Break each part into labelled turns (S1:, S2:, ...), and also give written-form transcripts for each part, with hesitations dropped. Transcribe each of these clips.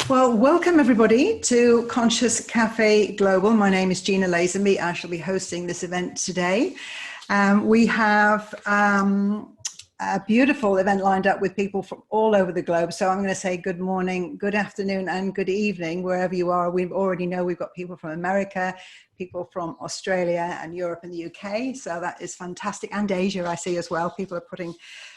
S1: Well, welcome everybody to Conscious Cafe Global. My name is Gina Lazenby. I shall be hosting this event today. We have a beautiful event lined up with people from all over the globe. So I'm going to say good morning, good afternoon, and good evening, wherever you are. We already know we've got people from America, people from Australia and Europe and the UK. So that is fantastic. And Asia, I see as well. People are putting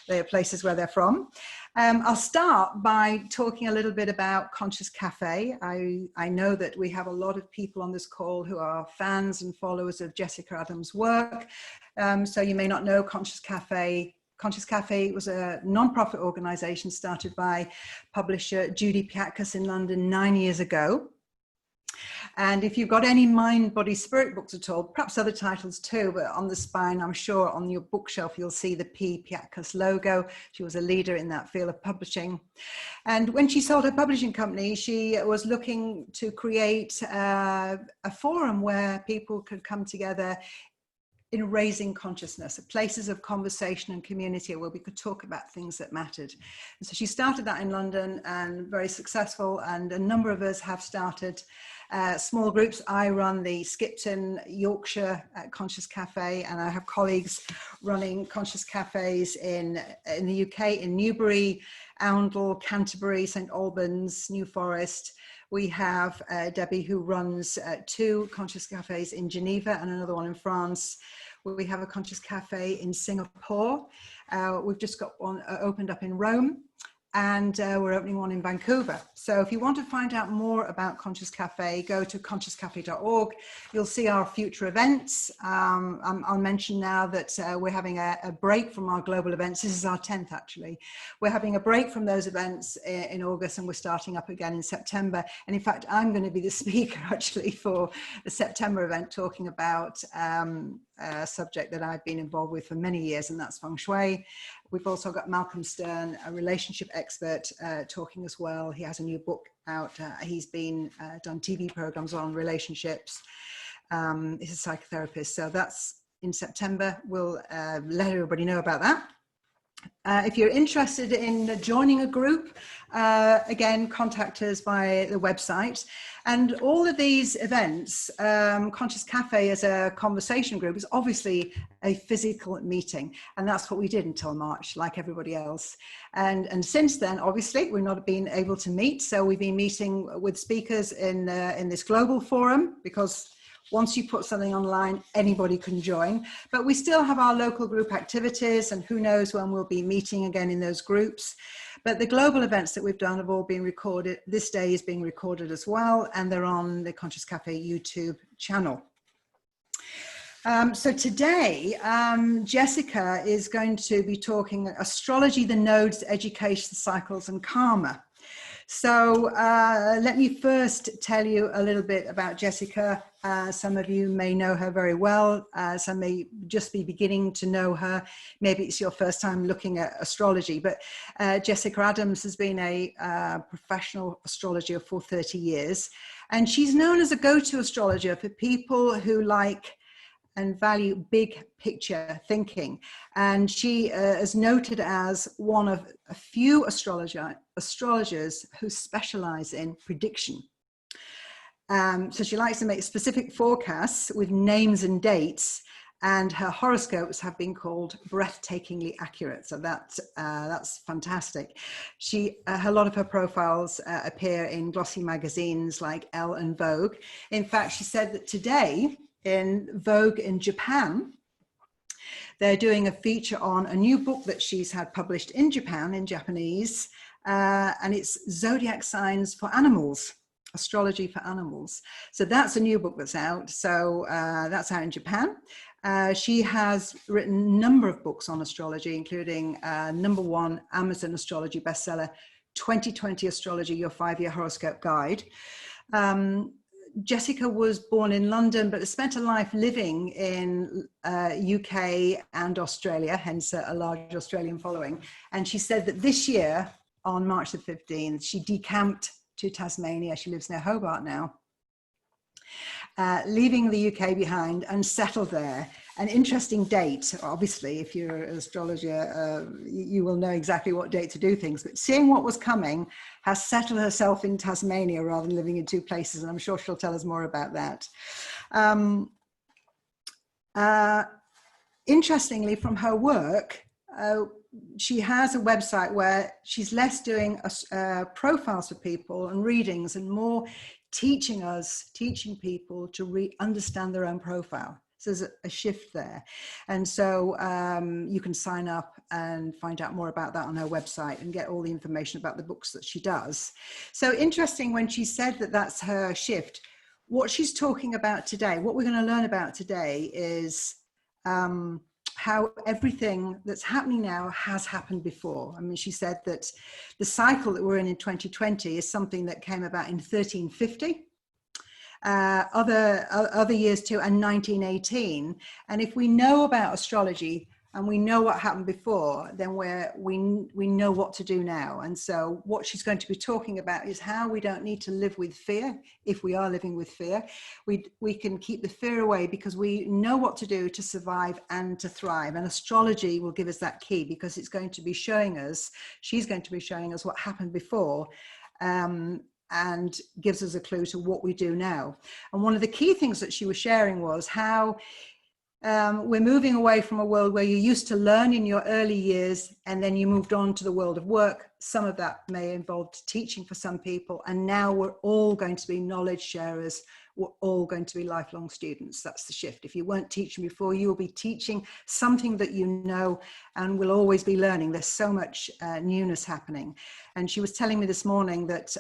S1: their places where they're from. I'll start by talking a little bit about Conscious Cafe. I know that we have a lot of people on this call who are fans and followers of Jessica Adams' work. So you may not know Conscious Cafe. Conscious Cafe was a non-profit organization started by publisher Judy Piatkas in London 9 years ago. And if you've got any mind, body, spirit books at all, perhaps other titles too, but on the spine, I'm sure on your bookshelf, you'll see the P. Piatkas logo. She was a leader in that field of publishing. And when she sold her publishing company, she was looking to create a forum where people could come together in raising consciousness, places of conversation and community where we could talk about things that mattered. And so she started that in London and very successful. And a number of us have started small groups. I run the Skipton, Yorkshire Conscious Cafe, and I have colleagues running Conscious Cafes in the UK, in Newbury, Oundle, Canterbury, St Albans, New Forest. We have Debbie, who runs two Conscious Cafes in Geneva and another one in France. We have a Conscious Cafe in Singapore. We've just got one opened up in Rome, and we're opening one in Vancouver. So if you want to find out more about Conscious Cafe, go to consciouscafe.org. You'll see our future events. I'll mention now that we're having a break from our global events. This is our 10th actually. We're having a break from those events in August, and we're starting up again in September. And in fact, I'm going to be the speaker actually for the September event, talking about a subject that I've been involved with for many years, and that's feng shui. We've also got Malcolm Stern, a relationship expert, talking as well. He has a new book out. He's been done TV programs on relationships. He's a psychotherapist. So that's in September. We'll let everybody know about that. If you're interested in joining a group, again, contact us via the website. And all of these events, Conscious Cafe as a conversation group is obviously a physical meeting. And that's what we did until March, like everybody else. And since then, obviously, we've not been able to meet. So we've been meeting with speakers in this global forum, because once you put something online, anybody can join. But we still have our local group activities, and who knows when we'll be meeting again in those groups. But the global events that we've done have all been recorded. This day is being recorded as well, and they're on the Conscious Cafe YouTube channel. So today, Jessica is going to be talking astrology, the nodes, education, cycles, and karma. So let me first tell you a little bit about Jessica. Some of you may know her very well. Some may just be beginning to know her. Maybe it's your first time looking at astrology, but Jessica Adams has been a professional astrologer for 30 years. And she's known as a go-to astrologer for people who like and value big picture thinking. And she is noted as one of a few astrologers who specialize in prediction. So she likes to make specific forecasts with names and dates, and her horoscopes have been called breathtakingly accurate. So that's fantastic. A lot of her profiles appear in glossy magazines like Elle and Vogue. In fact, she said that today, in Vogue in Japan, they're doing a feature on a new book that she's had published in Japan in Japanese, and it's Zodiac Signs for Animals, Astrology for Animals. So that's a new book that's out. So that's out in Japan. She has written a number of books on astrology, including #1 Amazon astrology bestseller, 2020 Astrology, Your 5-Year Horoscope Guide. Jessica was born in London, but spent a life living in UK and Australia, hence a large Australian following. And she said that this year, on March the 15th, she decamped to Tasmania. She lives near Hobart now, leaving the UK behind and settled there. an interesting date. Obviously, if you're an astrologer, you will know exactly what date to do things. But seeing what was coming, has settled herself in Tasmania rather than living in two places. And I'm sure she'll tell us more about that. Interestingly, from her work, she has a website where she's less doing profiles for people and readings and more teaching people to understand their own profile. So there's a shift there. And so you can sign up and find out more about that on her website and get all the information about the books that she does. So interesting when she said that that's her shift. What she's talking about today, what we're going to learn about today is how everything that's happening now has happened before. I mean, she said that the cycle that we're in 2020 is something that came about in 1350. Other years too, and 1918. And if we know about astrology and we know what happened before, then we know what to do now. And so what she's going to be talking about is how we don't need to live with fear. If we are living with fear, we can keep the fear away because we know what to do to survive and to thrive. And astrology will give us that key, because it's going to be showing us, she's going to be showing us what happened before. And gives us a clue to what we do now. And one of the key things that she was sharing was how we're moving away from a world where you used to learn in your early years and then you moved on to the world of work. Some of that may involve teaching for some people. And now we're all going to be knowledge sharers. We're all going to be lifelong students. That's the shift. If you weren't teaching before, you will be teaching something that you know and will always be learning. There's so much newness happening. And she was telling me this morning that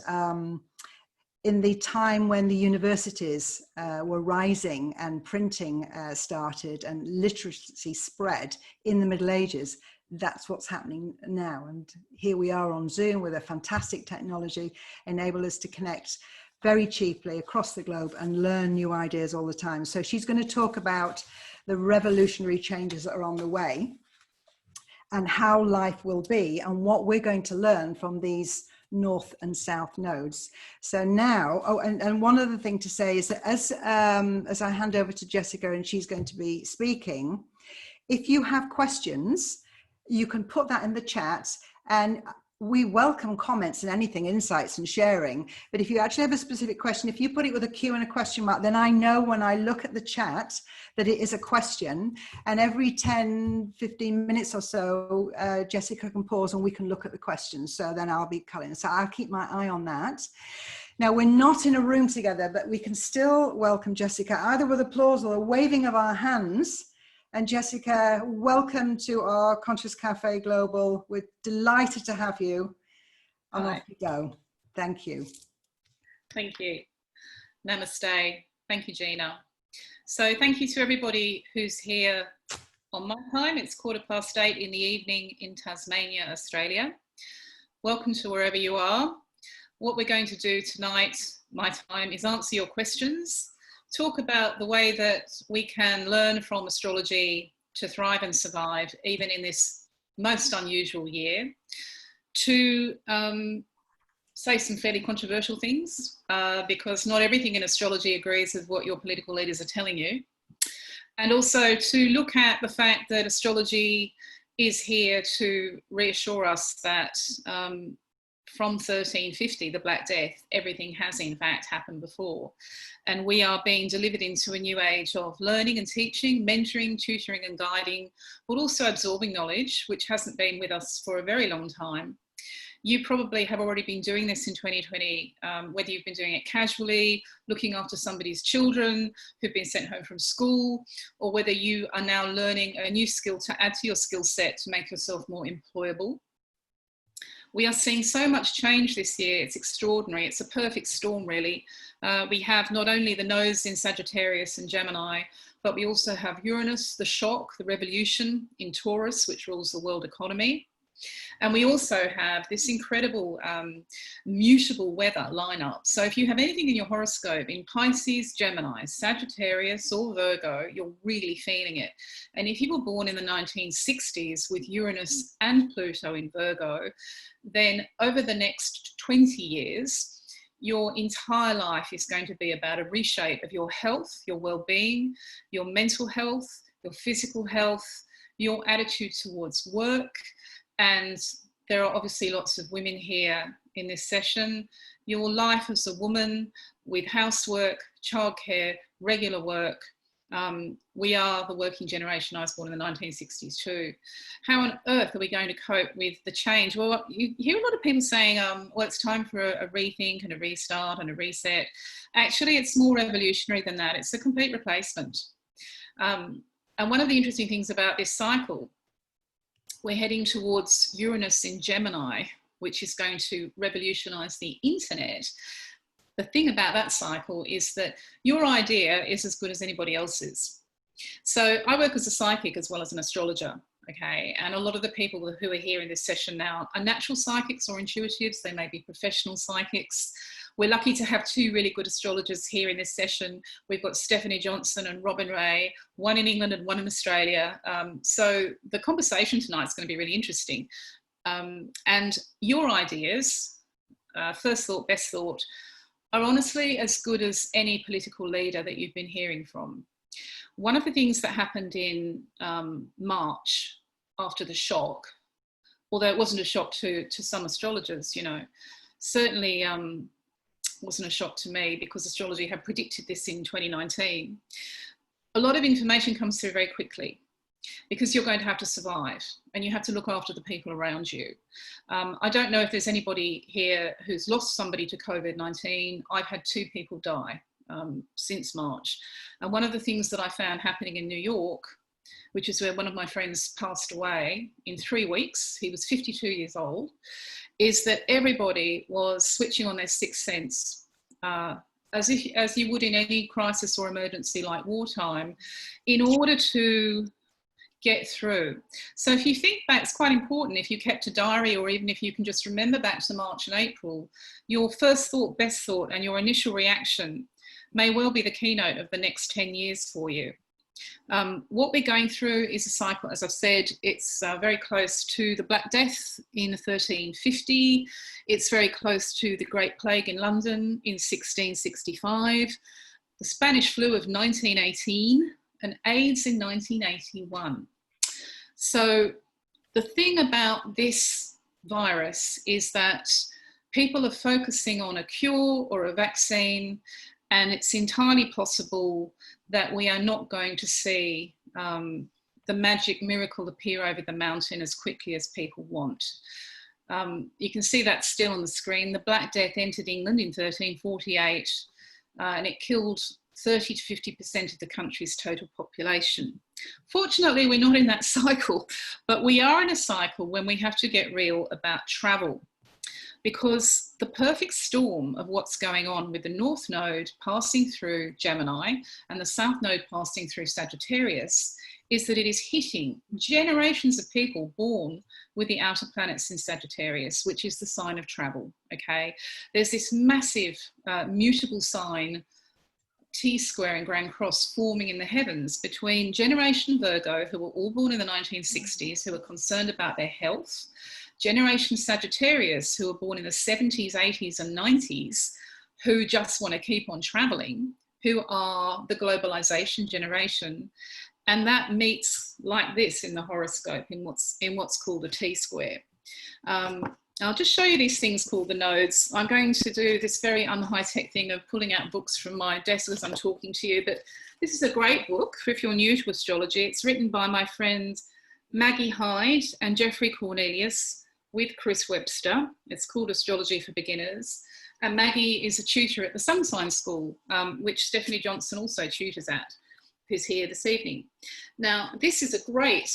S1: in the time when the universities were rising and printing started and literacy spread in the Middle Ages, that's what's happening now. And here we are on Zoom with a fantastic technology, enable us to connect very cheaply across the globe and learn new ideas all the time. So she's going to talk about the revolutionary changes that are on the way and how life will be and what we're going to learn from these north and south nodes. So now, and one other thing to say is that as I hand over to Jessica and she's going to be speaking, if you have questions, you can put that in the chat, and we welcome comments and anything, insights and sharing. But if you actually have a specific question, if you put it with a Q and a question mark, then I know when I look at the chat that it is a question. And every 10, 15 minutes or so, Jessica can pause and we can look at the questions. So then I'll be culling. So I'll keep my eye on that. Now, we're not in a room together, but we can still welcome Jessica, either with applause or a waving of our hands. And Jessica, welcome to our Conscious Cafe Global. We're delighted to have you. And off you go. Thank you.
S2: Thank you. Namaste. Thank you, Gina. So thank you to everybody who's here on my time. It's 8:15 in the evening in Tasmania, Australia. Welcome to wherever you are. What we're going to do tonight, my time, is answer your questions. Talk about the way that we can learn from astrology to thrive and survive, even in this most unusual year. To say some fairly controversial things, because not everything in astrology agrees with what your political leaders are telling you. And also to look at the fact that astrology is here to reassure us that from 1350, the Black Death, everything has in fact happened before. And we are being delivered into a new age of learning and teaching, mentoring, tutoring and guiding, but also absorbing knowledge, which hasn't been with us for a very long time. You probably have already been doing this in 2020, whether you've been doing it casually, looking after somebody's children who've been sent home from school, or whether you are now learning a new skill to add to your skill set to make yourself more employable. We are seeing so much change this year. It's extraordinary. It's a perfect storm, really. We have not only the nodes in Sagittarius and Gemini, but we also have Uranus, the shock, the revolution in Taurus, which rules the world economy. And we also have this incredible mutable weather lineup. So if you have anything in your horoscope in Pisces, Gemini, Sagittarius or Virgo, you're really feeling it. And if you were born in the 1960s with Uranus and Pluto in Virgo, then over the next 20 years, your entire life is going to be about a reshape of your health, your well-being, your mental health, your physical health, your attitude towards work, and there are obviously lots of women here in this session, your life as a woman with housework, childcare, regular work. We are the working generation. I was born in the 1960s too. How on earth are we going to cope with the change? Well, you hear a lot of people saying, well, it's time for a rethink and a restart and a reset. Actually, it's more revolutionary than that. It's a complete replacement. And one of the interesting things about this cycle, we're heading towards Uranus in Gemini, which is going to revolutionize the internet. The thing about that cycle is that your idea is as good as anybody else's. So I work as a psychic as well as an astrologer, okay? And a lot of the people who are here in this session now are natural psychics or intuitives. They may be professional psychics. We're lucky to have two really good astrologers here in this session. We've got Stephanie Johnson and Robin Ray, one in England and one in Australia. So the conversation tonight is going to be really interesting. And your ideas, first thought, best thought, are honestly as good as any political leader that you've been hearing from. One of the things that happened in March after the shock, although it wasn't a shock to some astrologers, you know, certainly wasn't a shock to me because astrology had predicted this in 2019. A lot of information comes through very quickly because you're going to have to survive and you have to look after the people around you. I don't know if there's anybody here who's lost somebody to COVID-19. I've had 2 people die since March. And one of the things that I found happening in New York, which is where one of my friends passed away in 3 weeks, he was 52 years old, is that everybody was switching on their sixth sense, as you would in any crisis or emergency like wartime, in order to get through. So if you think back, it's quite important if you kept a diary, or even if you can just remember back to March and April, your first thought, best thought, and your initial reaction may well be the keynote of the next 10 years for you. What we're going through is a cycle, as I've said, it's very close to the Black Death in 1350. It's very close to the Great Plague in London in 1665, the Spanish flu of 1918, and AIDS in 1981. So the thing about this virus is that people are focusing on a cure or a vaccine, and it's entirely possible that we are not going to see the magic miracle appear over the mountain as quickly as people want. You can see that still on the screen. The Black Death entered England in 1348 and it killed 30 to 50% of the country's total population. Fortunately, we're not in that cycle, but we are in a cycle when we have to get real about travel, because the perfect storm of what's going on with the North Node passing through Gemini and the South Node passing through Sagittarius is that it is hitting generations of people born with the outer planets in Sagittarius, which is the sign of travel, okay? There's this massive mutable sign, T-square and Grand Cross, forming in the heavens between Generation Virgo, who were all born in the 1960s, who are concerned about their health, Generation Sagittarius, who were born in the 70s, 80s and 90s, who just want to keep on traveling, who are the globalization generation. And that meets like this in the horoscope in what's called a T-square. I'll just show you these things called the nodes. I'm going to do this very un-high-tech thing of pulling out books from my desk as I'm talking to you, but this is a great book if you're new to astrology. It's written by my friends Maggie Hyde and Jeffrey Cornelius with Chris Webster. It's called Astrology for Beginners. And Maggie is a tutor at the Sun Sign School, which Stephanie Johnson also tutors at, who's here this evening. Now, this is a great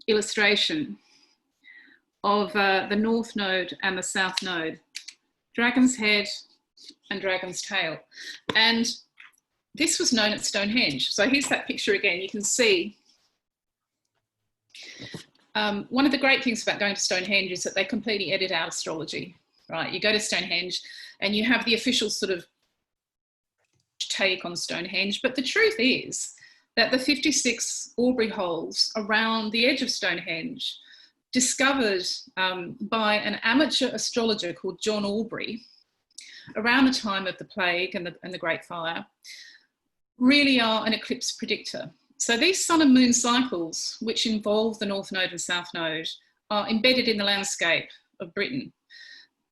S2: illustration of the North Node and the South Node, Dragon's Head and Dragon's Tail. And this was known at Stonehenge. So here's that picture again. You can see one of the great things about going to Stonehenge is that they completely edit out astrology, right? You go to Stonehenge and you have the official sort of take on Stonehenge, but the truth is that the 56 Aubrey holes around the edge of Stonehenge, discovered by an amateur astrologer called John Aubrey around the time of the plague and the Great Fire, really are an eclipse predictor. So these sun and moon cycles, which involve the North Node and South Node, are embedded in the landscape of Britain.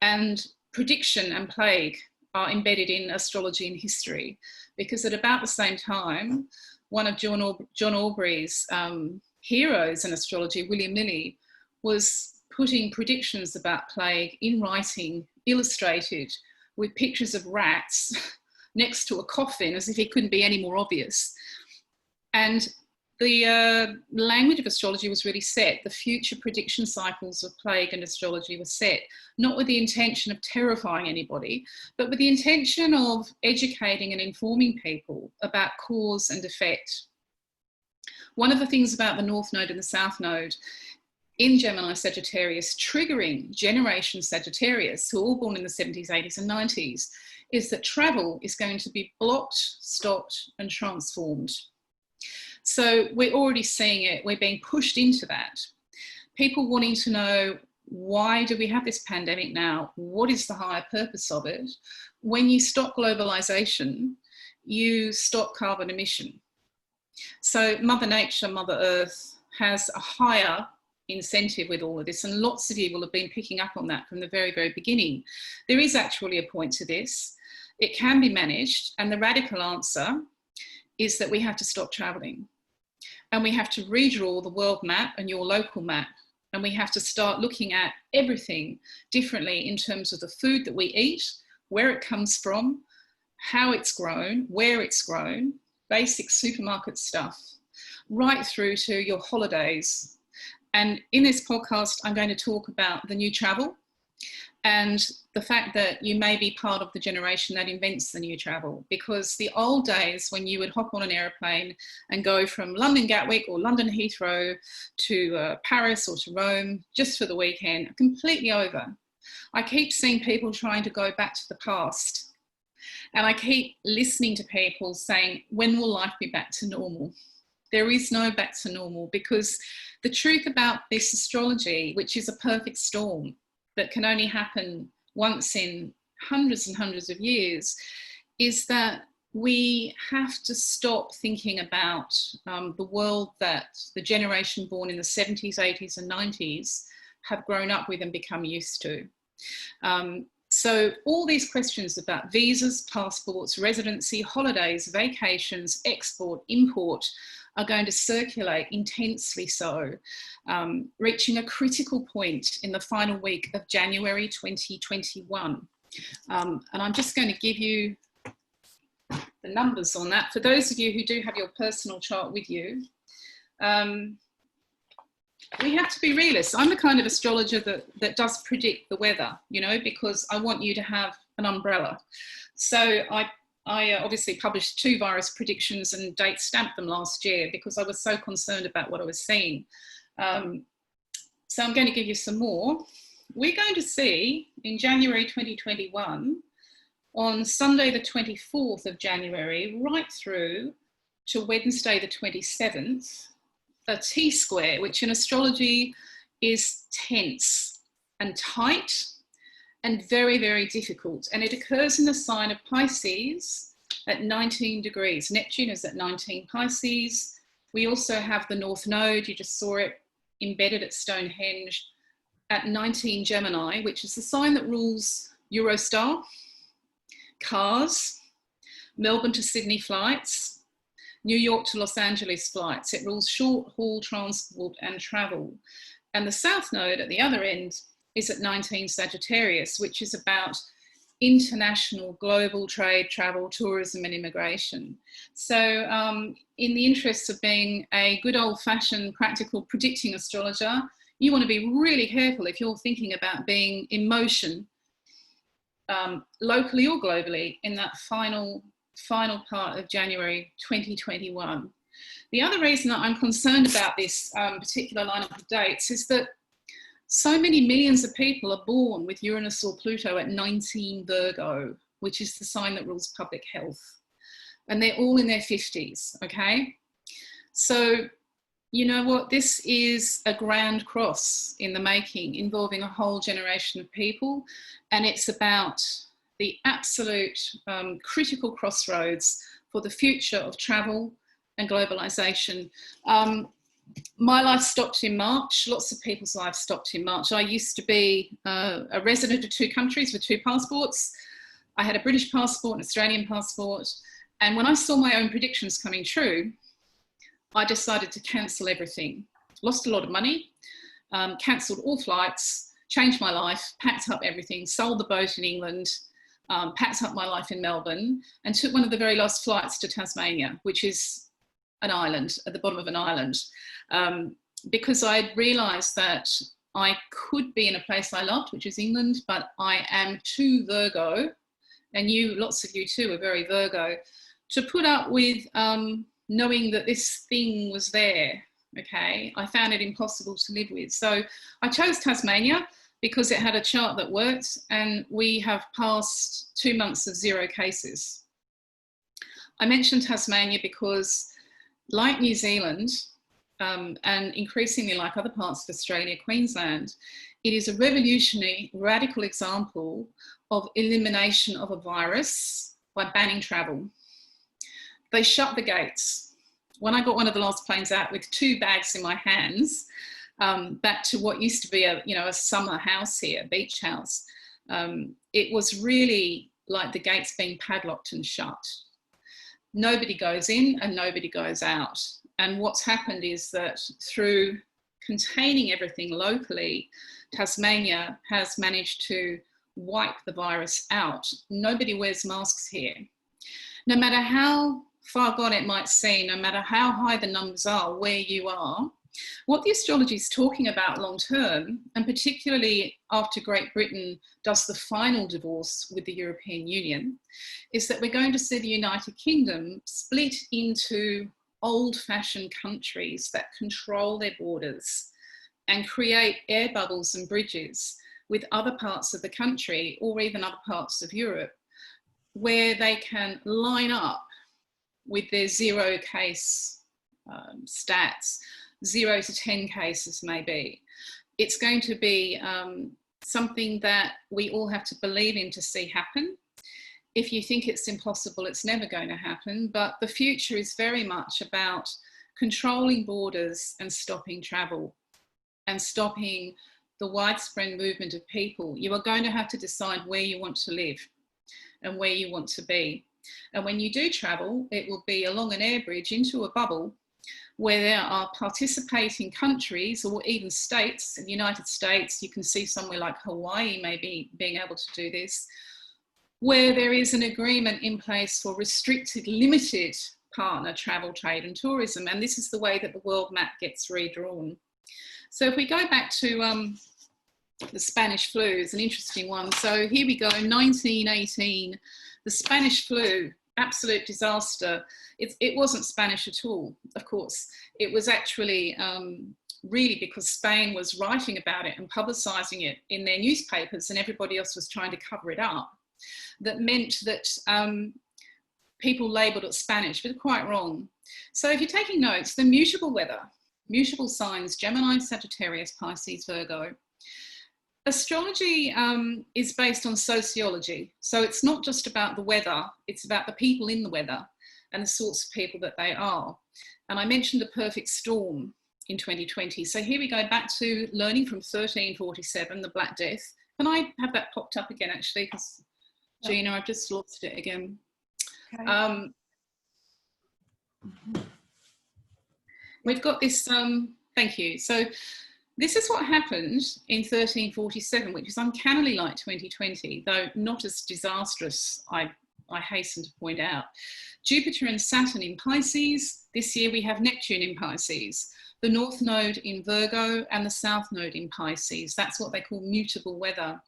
S2: And prediction and plague are embedded in astrology and history, because at about the same time, one of John Aubrey's heroes in astrology, William Lilly, was putting predictions about plague in writing, illustrated with pictures of rats next to a coffin, as if it couldn't be any more obvious. And the language of astrology was really set. The future prediction cycles of plague and astrology were set, not with the intention of terrifying anybody, but with the intention of educating and informing people about cause and effect. One of the things about the North Node and the South Node in Gemini Sagittarius, triggering Generation Sagittarius, who are all born in the 70s, 80s and 90s, is that travel is going to be blocked, stopped and transformed. So we're already seeing it, we're being pushed into that. People wanting to know, why do we have this pandemic now? What is the higher purpose of it? When you stop globalization, you stop carbon emission. So Mother Nature, Mother Earth has a higher incentive with all of this, and lots of you will have been picking up on that from the very, very beginning. There is actually a point to this. It can be managed, and the radical answer is that we have to stop traveling, and we have to redraw the world map and your local map, and we have to start looking at everything differently in terms of the food that we eat, where it comes from, how it's grown, where it's grown, basic supermarket stuff, right through to your holidays. And in this podcast, I'm going to talk about the new travel and the fact that you may be part of the generation that invents the new travel, because the old days when you would hop on an aeroplane and go from London Gatwick or London Heathrow to Paris or to Rome just for the weekend are completely over. I keep seeing people trying to go back to the past, and I keep listening to people saying, when will life be back to normal? There is no back to normal, because the truth about this astrology, which is a perfect storm that can only happen once in hundreds and hundreds of years, is that we have to stop thinking about the world that the generation born in the 70s, 80s and 90s have grown up with and become used to. So all these questions about visas, passports, residency, holidays, vacations, export, import are going to circulate intensely so, reaching a critical point in the final week of January 2021. And I'm just going to give you the numbers on that. For those of you who do have your personal chart with you, we have to be realists. I'm the kind of astrologer that does predict the weather, you know, because I want you to have an umbrella. So I obviously published 2 virus predictions and date stamped them last year because I was so concerned about what I was seeing. So I'm going to give you some more. We're going to see in January 2021, on Sunday the 24th of January, right through to Wednesday the 27th, a T-square, which in astrology is tense and tight and very, very difficult. And it occurs in the sign of Pisces at 19 degrees. Neptune is at 19 Pisces. We also have the North Node, you just saw it embedded at Stonehenge, at 19 Gemini, which is the sign that rules Eurostar, cars, Melbourne to Sydney flights, New York to Los Angeles flights. It rules short haul transport and travel. And the South Node at the other end is at 19 Sagittarius, which is about international global trade, travel, tourism and immigration. So in the interests of being a good old-fashioned practical predicting astrologer, you want to be really careful if you're thinking about being in motion locally or globally in that final part of January 2021. The other reason that I'm concerned about this particular lineup of dates is that so many millions of people are born with Uranus or Pluto at 19 Virgo, which is the sign that rules public health. And they're all in their 50s, okay? So, you know what? This is a grand cross in the making, involving a whole generation of people. And it's about the absolute critical crossroads for the future of travel and globalization. My life stopped in March. Lots of people's lives stopped in March. I used to be a resident of 2 countries with 2 passports. I had a British passport, an Australian passport. And when I saw my own predictions coming true, I decided to cancel everything. Lost a lot of money, cancelled all flights, changed my life, packed up everything, sold the boat in England, packed up my life in Melbourne, and took one of the very last flights to Tasmania, which is an island, at the bottom of an island, because I realised that I could be in a place I loved, which is England, but I am too Virgo, and lots of you too are very Virgo, to put up with knowing that this thing was there, okay? I found it impossible to live with. So I chose Tasmania because it had a chart that worked, and we have passed 2 months of 0 cases. I mentioned Tasmania because, like New Zealand, and increasingly like other parts of Australia, Queensland, it is a revolutionary, radical example of elimination of a virus by banning travel. They shut the gates. When I got one of the last planes out with 2 bags in my hands, back to what used to be a summer house here, a beach house, it was really like the gates being padlocked and shut. Nobody goes in and nobody goes out. And what's happened is that through containing everything locally, Tasmania has managed to wipe the virus out. Nobody wears masks here. No matter how far gone it might seem, no matter how high the numbers are where you are, what the astrology is talking about long term, and particularly after Great Britain does the final divorce with the European Union, is that we're going to see the United Kingdom split into old-fashioned countries that control their borders and create air bubbles and bridges with other parts of the country or even other parts of Europe, where they can line up with their 0 case stats, 0 to 10 cases maybe. It's going to be something that we all have to believe in to see happen. If you think it's impossible, it's never going to happen. But the future is very much about controlling borders and stopping travel and stopping the widespread movement of people. You are going to have to decide where you want to live and where you want to be. And when you do travel, it will be along an air bridge into a bubble where there are participating countries or even states. In the United States, you can see somewhere like Hawaii maybe being able to do this, where there is an agreement in place for restricted, limited partner travel, trade and tourism. And this is the way that the world map gets redrawn. So if we go back to the Spanish flu, is an interesting one. So here we go, 1918, the Spanish flu, absolute disaster. It wasn't Spanish at all, of course. It was actually really because Spain was writing about it and publicising it in their newspapers and everybody else was trying to cover it up. That meant that people labelled it Spanish, but quite wrong. So if you're taking notes, the mutable weather, mutable signs, Gemini, Sagittarius, Pisces, Virgo. Astrology is based on sociology. So it's not just about the weather, it's about the people in the weather and the sorts of people that they are. And I mentioned the perfect storm in 2020. So here we go back to learning from 1347, the Black Death. Can I have that popped up again, actually? Because Gina, I've just lost it again. Okay. We've got this, thank you. So this is what happened in 1347, which is uncannily like 2020, though not as disastrous, I hasten to point out. Jupiter and Saturn in Pisces. This year we have Neptune in Pisces, the North Node in Virgo and the South Node in Pisces. That's what they call mutable weather.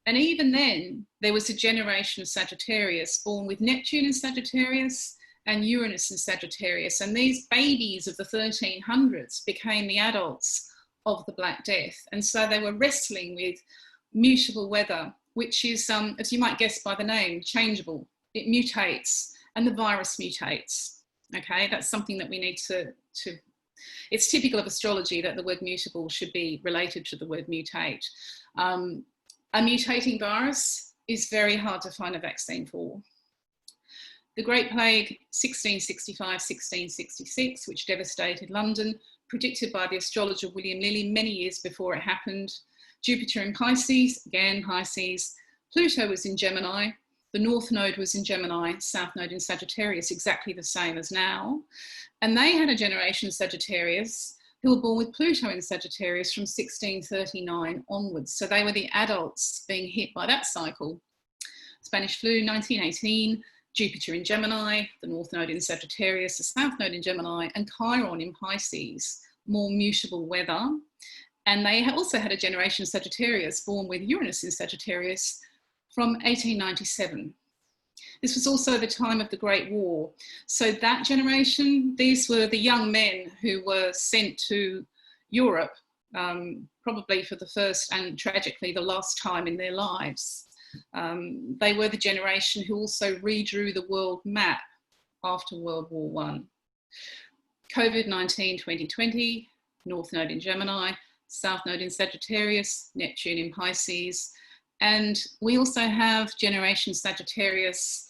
S2: And even then, there was a generation of Sagittarius born with Neptune in Sagittarius and Uranus in Sagittarius. And these babies of the 1300s became the adults of the Black Death. And so they were wrestling with mutable weather, which is, as you might guess by the name, changeable. It mutates and the virus mutates. Okay, that's something that we need to it's typical of astrology that the word mutable should be related to the word mutate. A mutating virus is very hard to find a vaccine for. The Great Plague, 1665-1666, which devastated London, predicted by the astrologer William Lilly many years before it happened. Jupiter in Pisces, again Pisces. Pluto was in Gemini. The North Node was in Gemini, South Node in Sagittarius, exactly the same as now. And they had a generation of Sagittarius who were born with Pluto in Sagittarius from 1639 onwards. So they were the adults being hit by that cycle. Spanish flu, 1918. Jupiter in Gemini, the North Node in Sagittarius, the South Node in Gemini, and Chiron in Pisces, more mutable weather. And they also had a generation of Sagittarius born with Uranus in Sagittarius from 1897. This was also the time of the Great War. So that generation, these were the young men who were sent to Europe, probably for the first and tragically the last time in their lives. They were the generation who also redrew the world map after World War I. COVID-19 2020, North Node in Gemini, South Node in Sagittarius, Neptune in Pisces. And we also have generation Sagittarius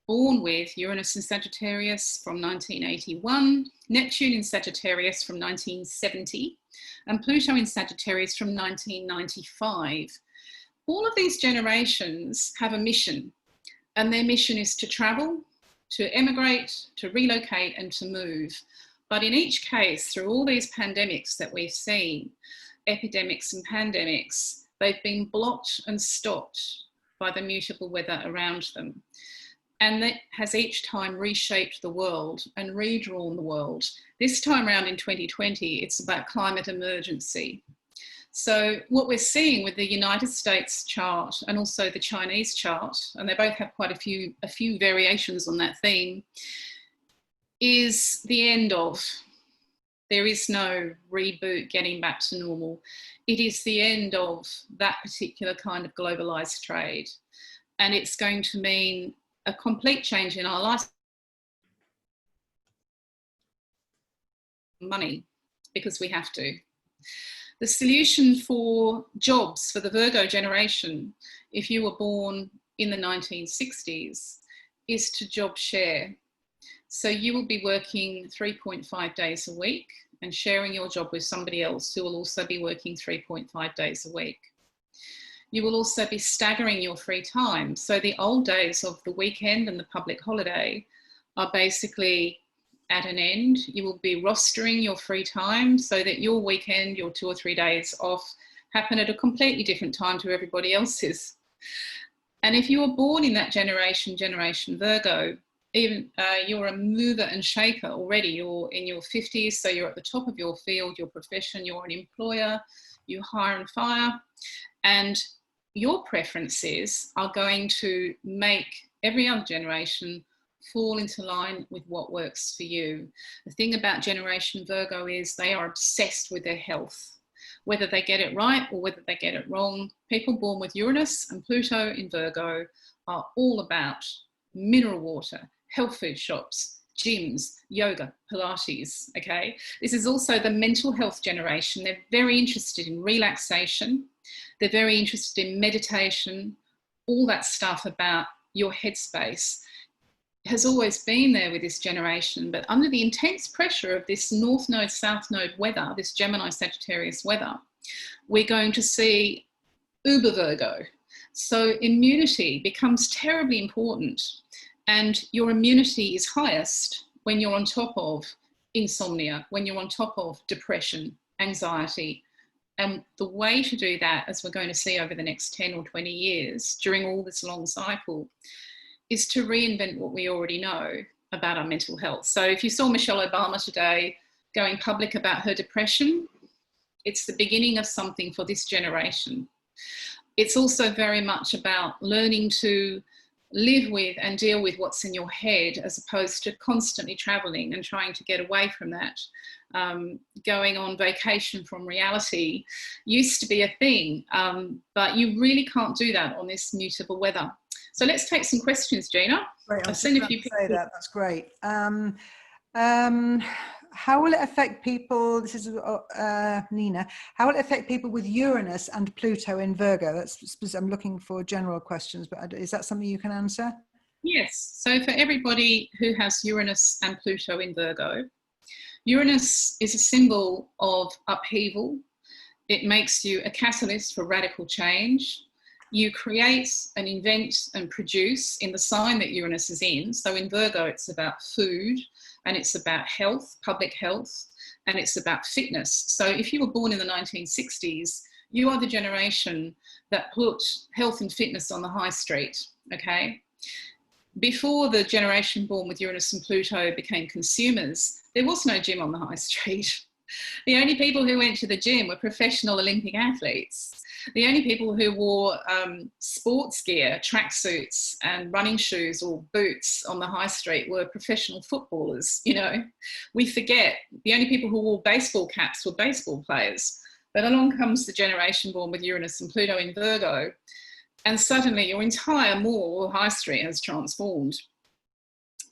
S2: born with Uranus in Sagittarius from 1981, Neptune in Sagittarius from 1970, and Pluto in Sagittarius from 1995. All of these generations have a mission, and their mission is to travel, to emigrate, to relocate, and to move. But in each case, through all these pandemics that we've seen, epidemics and pandemics, they've been blocked and stopped by the mutable weather around them. And that has each time reshaped the world and redrawn the world. This time around in 2020, it's about climate emergency. So what we're seeing with the United States chart and also the Chinese chart, and they both have quite a few variations on that theme, is the end of. There is no reboot, getting back to normal. It is the end of that particular kind of globalized trade. And it's going to mean a complete change in our life. Money, because we have to. The solution for jobs for the Virgo generation, if you were born in the 1960s, is to job share. So you will be working 3.5 days a week and sharing your job with somebody else who will also be working 3.5 days a week. You will also be staggering your free time. So the old days of the weekend and the public holiday are basically at an end. You will be rostering your free time so that your weekend, your 2 or 3 days off, happen at a completely different time to everybody else's. And if you were born in that generation Virgo, even you're a mover and shaker already. You're in your 50s, so you're at the top of your field, your profession, you're an employer, you hire and fire, and your preferences are going to make every other generation fall into line with what works for you. The thing about generation Virgo is they are obsessed with their health, whether they get it right or whether they get it wrong. People born with Uranus and Pluto in Virgo are all about mineral water, health food shops, gyms, yoga, Pilates, okay? This is also the mental health generation. They're very interested in relaxation. They're very interested in meditation, all that stuff about your headspace has always been there with this generation, but under the intense pressure of this North Node, South Node weather, this Gemini Sagittarius weather, we're going to see uber Virgo. So immunity becomes terribly important, and your immunity is highest when you're on top of insomnia, when you're on top of depression, anxiety. And the way to do that, as we're going to see over the next 10 or 20 years during all this long cycle, is to reinvent what we already know about our mental health. So if you saw Michelle Obama today going public about her depression, it's the beginning of something for this generation. It's also very much about learning to live with and deal with what's in your head, as opposed to constantly traveling and trying to get away from that. Going on vacation from reality used to be a thing, but you really can't do that on this mutable weather. So let's take some questions, Gina.
S1: Great. I've seen a few people. That's great. How will it affect people? This is Nina. How will it affect people with Uranus and Pluto in Virgo? I'm looking for general questions, but is that something you can answer?
S2: Yes. So for everybody who has Uranus and Pluto in Virgo, Uranus is a symbol of upheaval. It makes you a catalyst for radical change. You create and invent and produce in the sign that Uranus is in. So in Virgo, it's about food and it's about health, public health, and it's about fitness. So if you were born in the 1960s, you are the generation that put health and fitness on the high street, okay? Before the generation born with Uranus and Pluto became consumers, there was no gym on the high street. The only people who went to the gym were professional Olympic athletes. The only people who wore sports gear, tracksuits and running shoes or boots on the high street were professional footballers. You know, we forget the only people who wore baseball caps were baseball players. But along comes the generation born with Uranus and Pluto in Virgo, and suddenly your entire mall or high street has transformed.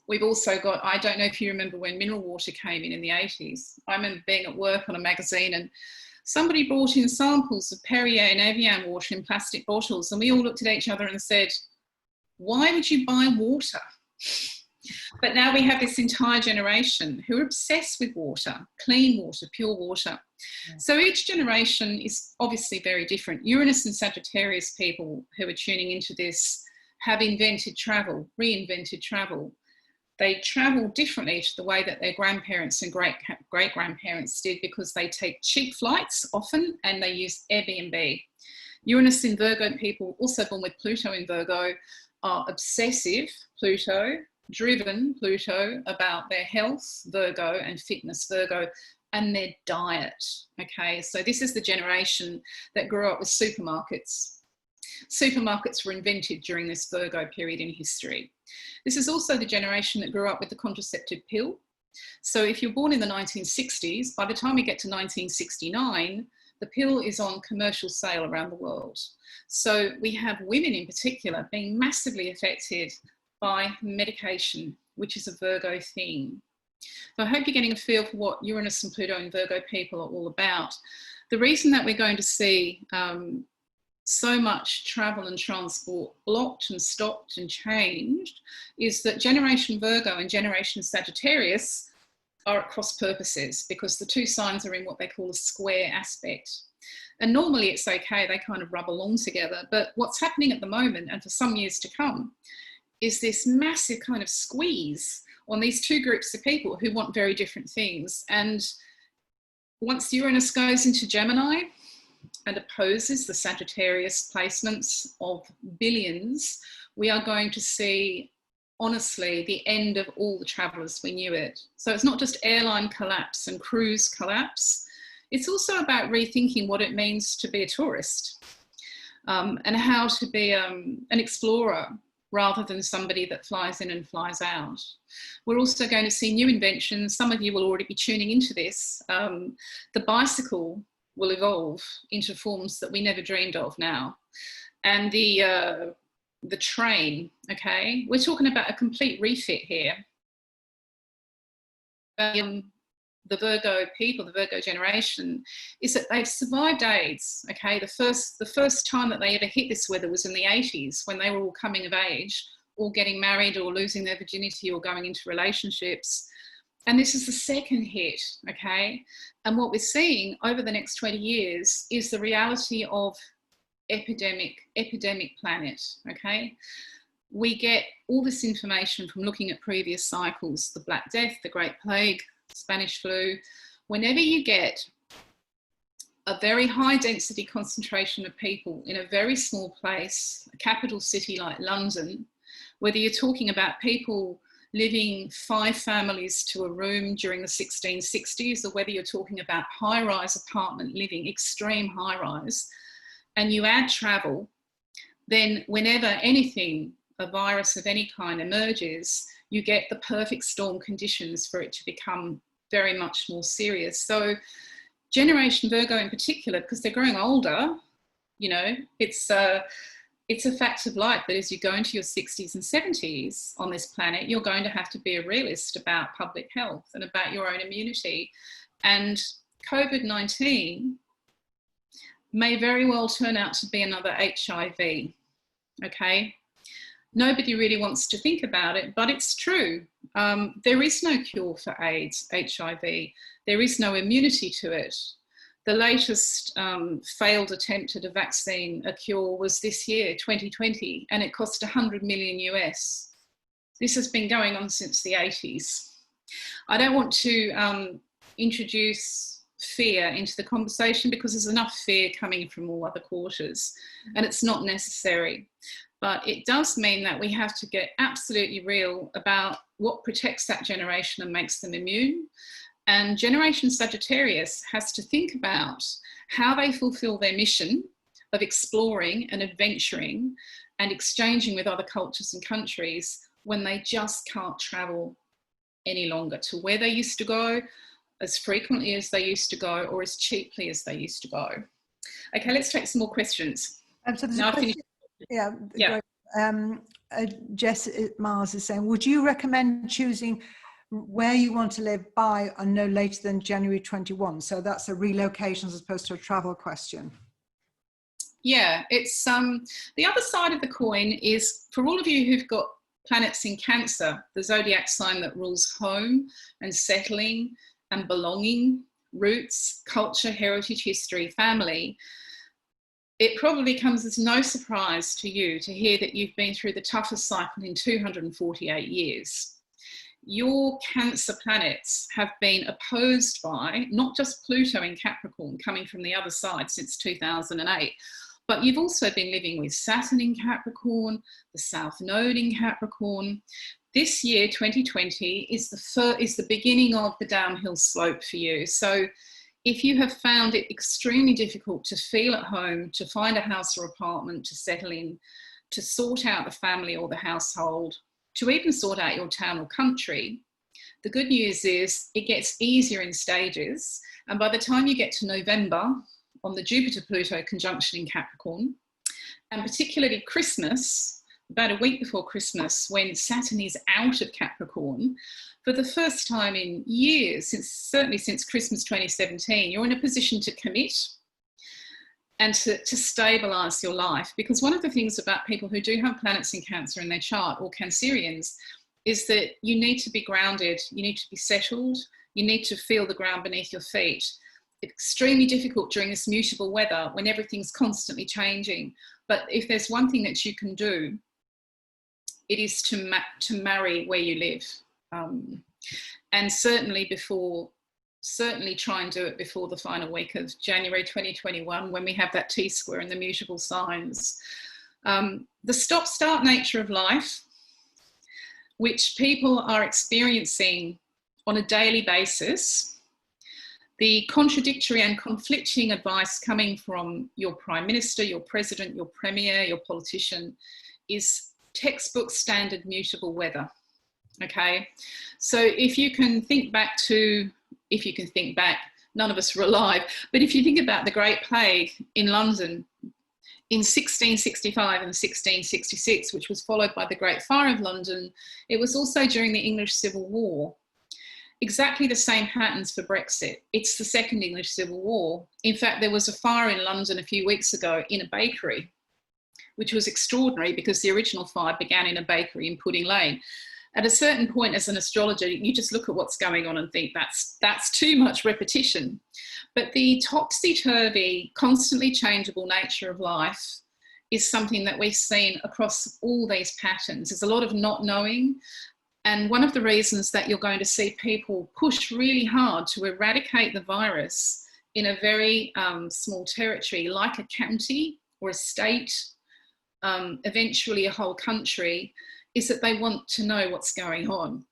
S2: We've also got, I don't know if you remember when mineral water came in the 80s. I remember being at work on a magazine and somebody brought in samples of Perrier and Evian water in plastic bottles, and we all looked at each other and said, why would you buy water? But now we have this entire generation who are obsessed with water, clean water, pure water. Yeah. So each generation is obviously very different. Uranus and Sagittarius people who are tuning into this have invented travel, reinvented travel. They travel differently to the way that their grandparents and great-grandparents did, because they take cheap flights often and they use Airbnb. Uranus in Virgo people, also born with Pluto in Virgo, are obsessive Pluto, driven Pluto, about their health, Virgo, and fitness, Virgo, and their diet, okay? So this is the generation that grew up with supermarkets. Supermarkets were invented during this Virgo period in history. This is also the generation that grew up with the contraceptive pill. So if you're born in the 1960s, by the time we get to 1969, the pill is on commercial sale around the world. So we have women in particular being massively affected by medication, which is a Virgo theme. So I hope you're getting a feel for what Uranus and Pluto and Virgo people are all about. The reason that we're going to see so much travel and transport blocked and stopped and changed is that Generation Virgo and Generation Sagittarius are at cross purposes, because the two signs are in what they call a square aspect. And normally it's okay, they kind of rub along together, but what's happening at the moment and for some years to come is this massive kind of squeeze on these two groups of people who want very different things. And once Uranus goes into Gemini and opposes the Sagittarius placements of billions, we are going to see, honestly, the end of all the travelers we knew it. So it's not just airline collapse and cruise collapse. It's also about rethinking what it means to be a tourist and how to be an explorer rather than somebody that flies in and flies out. We're also going to see new inventions. Some of you will already be tuning into this. The bicycle will evolve into forms that we never dreamed of now. And the train, okay? We're talking about a complete refit here. The Virgo people, the Virgo generation, is that they've survived AIDS, okay? The first time that they ever hit this weather was in the 80s, when they were all coming of age, or getting married or losing their virginity or going into relationships. And this is the second hit, okay? And what we're seeing over the next 20 years is the reality of epidemic planet, okay? We get all this information from looking at previous cycles, the Black Death, the Great Plague, Spanish flu. Whenever you get a very high density concentration of people in a very small place, a capital city like London, whether you're talking about people living 5 families to a room during the 1660s, or whether you're talking about high-rise apartment living, extreme high-rise, and you add travel, then whenever anything, a virus of any kind emerges, you get the perfect storm conditions for it to become very much more serious. So Generation Virgo in particular, because they're growing older, you know, it's a fact of life that as you go into your 60s and 70s on this planet, you're going to have to be a realist about public health and about your own immunity. And COVID-19 may very well turn out to be another HIV, okay? Nobody really wants to think about it, but it's true. There is no cure for AIDS, HIV. There is no immunity to it. The latest failed attempt at a vaccine, a cure, was this year, 2020, and it cost 100 million US. This has been going on since the 80s. I don't want to introduce fear into the conversation because there's enough fear coming from all other quarters, and it's not necessary. But it does mean that we have to get absolutely real about what protects that generation and makes them immune. And Generation Sagittarius has to think about how they fulfill their mission of exploring and adventuring and exchanging with other cultures and countries when they just can't travel any longer to where they used to go, as frequently as they used to go, or as cheaply as they used to go. Okay, let's take some more questions.
S1: So there's a question, yeah. Jess Mars is saying, would you recommend choosing where you want to live by or no later than January 21? So that's a relocation as opposed to a travel question.
S2: Yeah, it's the other side of the coin is for all of you who've got planets in Cancer, the zodiac sign that rules home and settling and belonging, roots, culture, heritage, history, family. It probably comes as no surprise to you to hear that you've been through the toughest cycle in 248 years. Your Cancer planets have been opposed by not just Pluto in Capricorn coming from the other side since 2008, but you've also been living with Saturn in Capricorn, the South Node in Capricorn. This year, 2020, is the beginning of the downhill slope for you. So if you have found it extremely difficult to feel at home, to find a house or apartment to settle in, to sort out the family or the household, to even sort out your town or country, the good news is it gets easier in stages. And by the time you get to November, on the Jupiter-Pluto conjunction in Capricorn, and particularly Christmas, about a week before Christmas, when Saturn is out of Capricorn, for the first time in years, certainly since Christmas 2017, you're in a position to commit and to stabilise your life. Because one of the things about people who do have planets in Cancer in their chart, or Cancerians, is that you need to be grounded, you need to be settled, you need to feel the ground beneath your feet. It's extremely difficult during this mutable weather when everything's constantly changing. But if there's one thing that you can do, it is to marry where you live. And certainly try and do it before the final week of January 2021, when we have that T-square and the mutable signs. The stop-start nature of life, which people are experiencing on a daily basis, the contradictory and conflicting advice coming from your Prime Minister, your President, your Premier, your politician, is textbook standard mutable weather. Okay, so if you can think back, none of us are alive, but if you think about the Great Plague in London in 1665 and 1666, which was followed by the Great Fire of London, it was also during the English Civil War. Exactly the same patterns for Brexit. It's the Second English Civil War. In fact, there was a fire in London a few weeks ago in a bakery, which was extraordinary because the original fire began in a bakery in Pudding Lane. At a certain point, as an astrologer, you just look at what's going on and think that's too much repetition. But the topsy-turvy, constantly changeable nature of life is something that we've seen across all these patterns. There's a lot of not knowing. And one of the reasons that you're going to see people push really hard to eradicate the virus in a very small territory, like a county or a state, eventually a whole country, is that they want to know what's going on.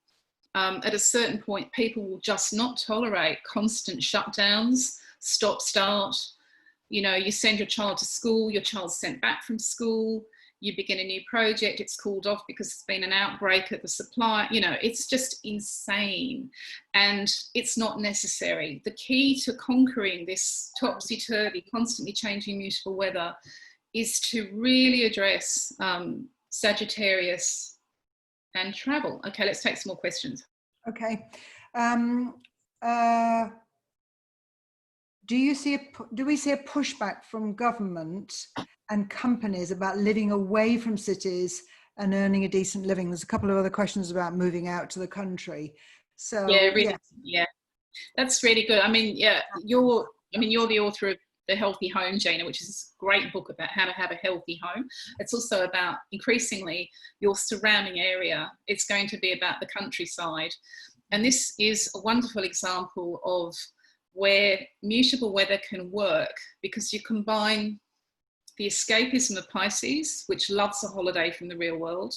S2: At a certain point, people will just not tolerate constant shutdowns, stop-start. You know, you send your child to school, your child's sent back from school, you begin a new project, it's called off because it's been an outbreak at the supply. You know, it's just insane and it's not necessary. The key to conquering this topsy-turvy, constantly changing mutable weather is to really address Sagittarius and travel. Okay, let's take some more questions.
S1: Okay. Do we see a pushback from government and companies about living away from cities and earning a decent living. There's a couple of other questions about moving out to the country. So
S2: yeah, really, yeah, that's really good. I mean, yeah, you're the author of The Healthy Home, Gina, which is a great book about how to have a healthy home. It's also about increasingly your surrounding area. It's going to be about the countryside. And this is a wonderful example of where mutable weather can work, because you combine the escapism of Pisces, which loves a holiday from the real world,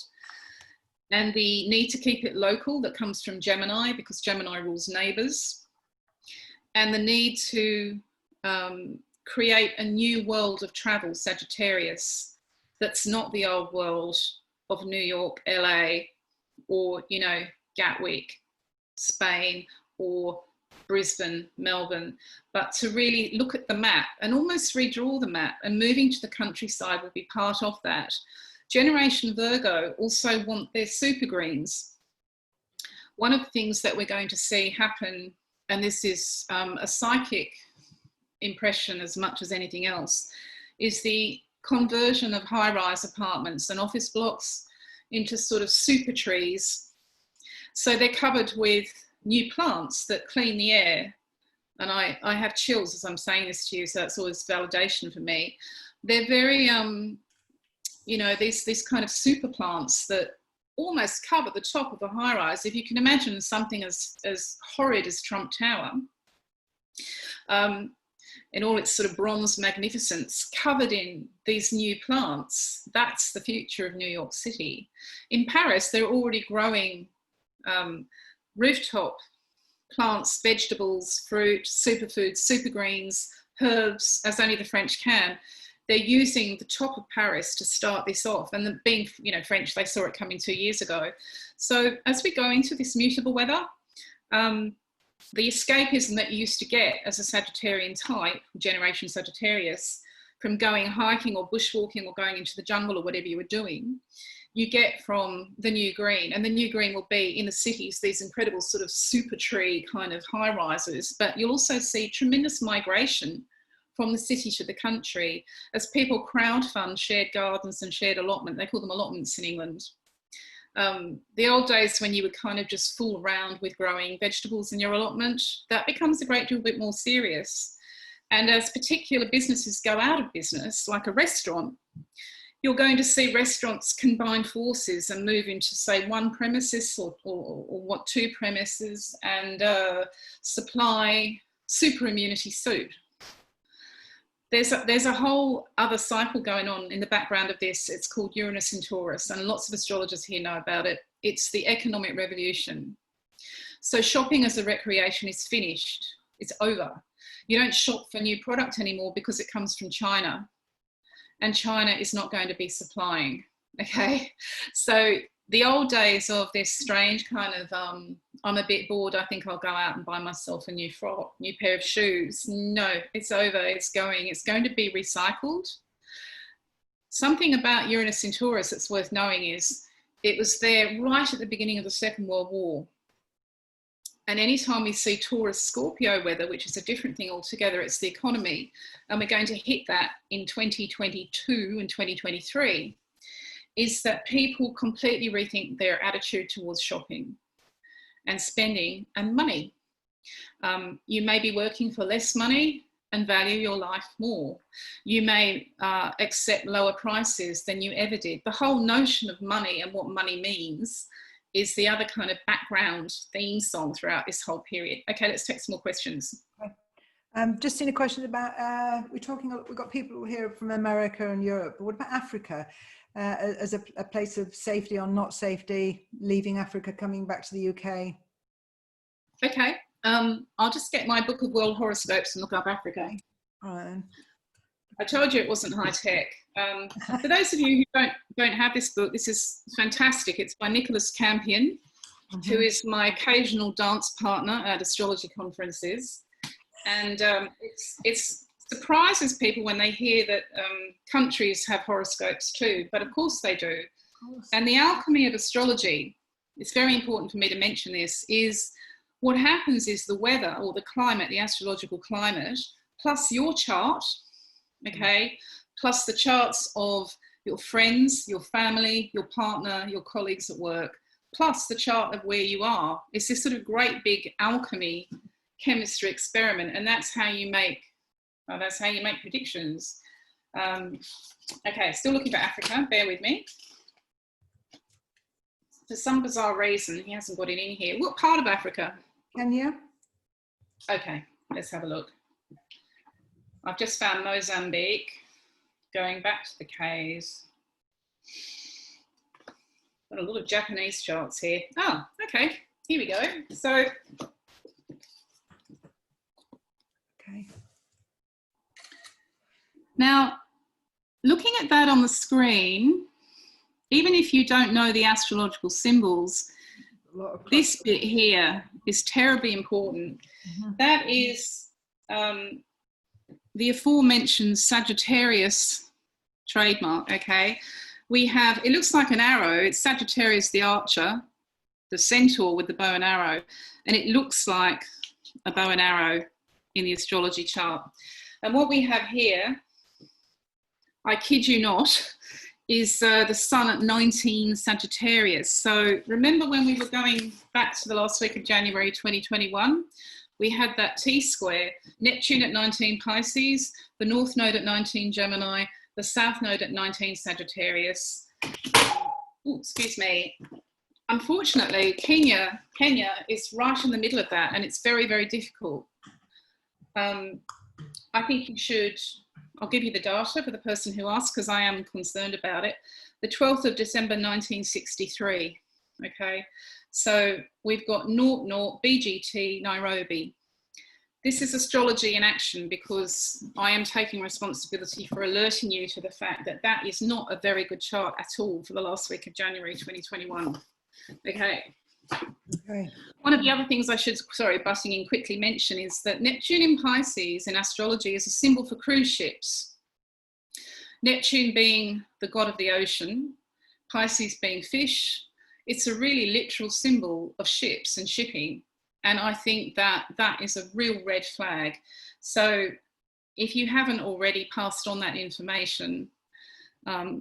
S2: and the need to keep it local that comes from Gemini, because Gemini rules neighbours, and the need to create a new world of travel, Sagittarius, that's not the old world of New York, LA, or, you know, Gatwick, Spain, or Brisbane, Melbourne, but to really look at the map and almost redraw the map, and moving to the countryside will be part of that. Generation Virgo also want their super greens. One of the things that we're going to see happen, and this is a psychic impression as much as anything else, is the conversion of high-rise apartments and office blocks into sort of super trees. So they're covered with new plants that clean the air. And I have chills as I'm saying this to you, so that's always validation for me. They're very, you know, these kind of super plants that almost cover the top of a high rise. If you can imagine something as horrid as Trump Tower, in all its sort of bronze magnificence, covered in these new plants, that's the future of New York City. In Paris, they're already growing rooftop plants, vegetables, fruit, superfoods, super greens, herbs, as only the French can. They're using the top of Paris to start this off. And being, you know, French, they saw it coming 2 years ago. So as we go into this mutable weather, the escapism that you used to get as a Sagittarian type, generation Sagittarius, from going hiking or bushwalking or going into the jungle or whatever you were doing, you get from the new green. And the new green will be in the cities, these incredible sort of super tree kind of high rises, but you'll also see tremendous migration from the city to the country as people crowdfund shared gardens and shared allotment. They call them allotments in England. The old days when you would kind of just fool around with growing vegetables in your allotment, that becomes a great deal bit more serious. And as particular businesses go out of business, like a restaurant, you're going to see restaurants combine forces and move into, say, one premises or two premises and supply super immunity soup. There's a whole other cycle going on in the background of this. It's called Uranus and Taurus, and lots of astrologers here know about it. It's the economic revolution. So shopping as a recreation is finished. It's over. You don't shop for new product anymore because it comes from China, and China is not going to be supplying, okay? So the old days of this strange kind of, I'm a bit bored, I think I'll go out and buy myself a new frock, new pair of shoes. No, it's over, it's going to be recycled. Something about Uranus in Taurus that's worth knowing is it was there right at the beginning of the Second World War. And anytime we see Taurus Scorpio weather, which is a different thing altogether, it's the economy, and we're going to hit that in 2022 and 2023, is that people completely rethink their attitude towards shopping and spending and money. You may be working for less money and value your life more. You may accept lower prices than you ever did. The whole notion of money and what money means is the other kind of background theme song throughout this whole period. Okay, let's take some more questions.
S1: Just seen a question about, we've got people here from America and Europe, but what about Africa? As a place of safety or not safety, leaving Africa, coming back to the UK?
S2: Okay, I'll just get my book of world horoscopes and look up Africa.
S1: All right, then.
S2: I told you it wasn't high tech. For those of you who don't have this book, this is fantastic. It's by Nicholas Campion, who is my occasional dance partner at astrology conferences. And it surprises people when they hear that countries have horoscopes too, but of course they do. And the alchemy of astrology, it's very important for me to mention this, is what happens is the weather or the climate, the astrological climate, plus your chart, okay, plus the charts of your friends, your family, your partner, your colleagues at work, plus the chart of where you are. It's this sort of great big alchemy chemistry experiment, and that's how you make predictions. Okay, still looking for Africa, bear with me. For some bizarre reason, he hasn't got it in here. What part of Africa?
S1: Kenya.
S2: Okay, let's have a look. I've just found Mozambique, going back to the K's. Got a lot of Japanese charts here. Oh, okay, here we go. So,
S1: okay.
S2: Now, looking at that on the screen, even if you don't know the astrological symbols, this bit here is terribly important. Mm-hmm. That is the aforementioned Sagittarius trademark, okay? We have, it looks like an arrow. It's Sagittarius the archer, the centaur with the bow and arrow, and it looks like a bow and arrow in the astrology chart. And what we have here, I kid you not, is the sun at 19 Sagittarius. So remember when we were going back to the last week of January 2021, we had that T-square, Neptune at 19 Pisces, the North Node at 19 Gemini, the South Node at 19 Sagittarius. Ooh, excuse me. Unfortunately, Kenya is right in the middle of that, and it's very, very difficult. I think you should, I'll give you the data for the person who asked, because I am concerned about it. The 12th of December 1963, okay? So we've got 00 BGT Nairobi. This is astrology in action, because I am taking responsibility for alerting you to the fact that that is not a very good chart at all for the last week of January 2021, okay? Okay. One of the other things I should, sorry, butting in quickly mention is that Neptune in Pisces in astrology is a symbol for cruise ships. Neptune being the god of the ocean, Pisces being fish. It's a really literal symbol of ships and shipping. And I think that that is a real red flag. So if you haven't already passed on that information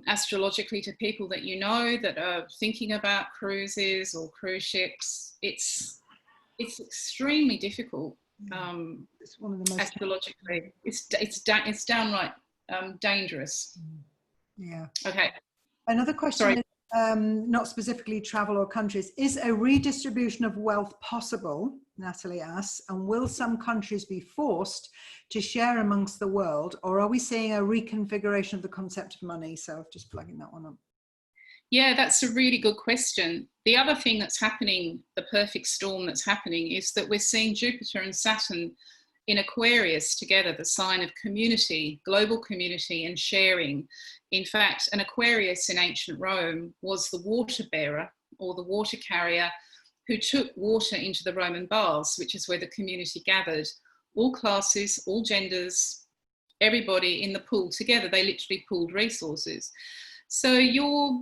S2: astrologically to people that you know that are thinking about cruises or cruise ships, it's extremely difficult. It's one of the most astrologically. It's downright dangerous.
S1: Yeah.
S2: Okay.
S1: Another question is, not specifically travel or countries, is a redistribution of wealth possible, Natalie asks, and will some countries be forced to share amongst the world, or are we seeing a reconfiguration of the concept of money? So I'm just plugging that one up.
S2: Yeah, that's a really good question. The other thing that's happening, the perfect storm that's happening, is that we're seeing Jupiter and Saturn in Aquarius together, the sign of community, global community and sharing. In fact, an Aquarius in ancient Rome was the water bearer or the water carrier who took water into the Roman baths, which is where the community gathered. All classes, all genders, everybody in the pool together. They literally pooled resources. So your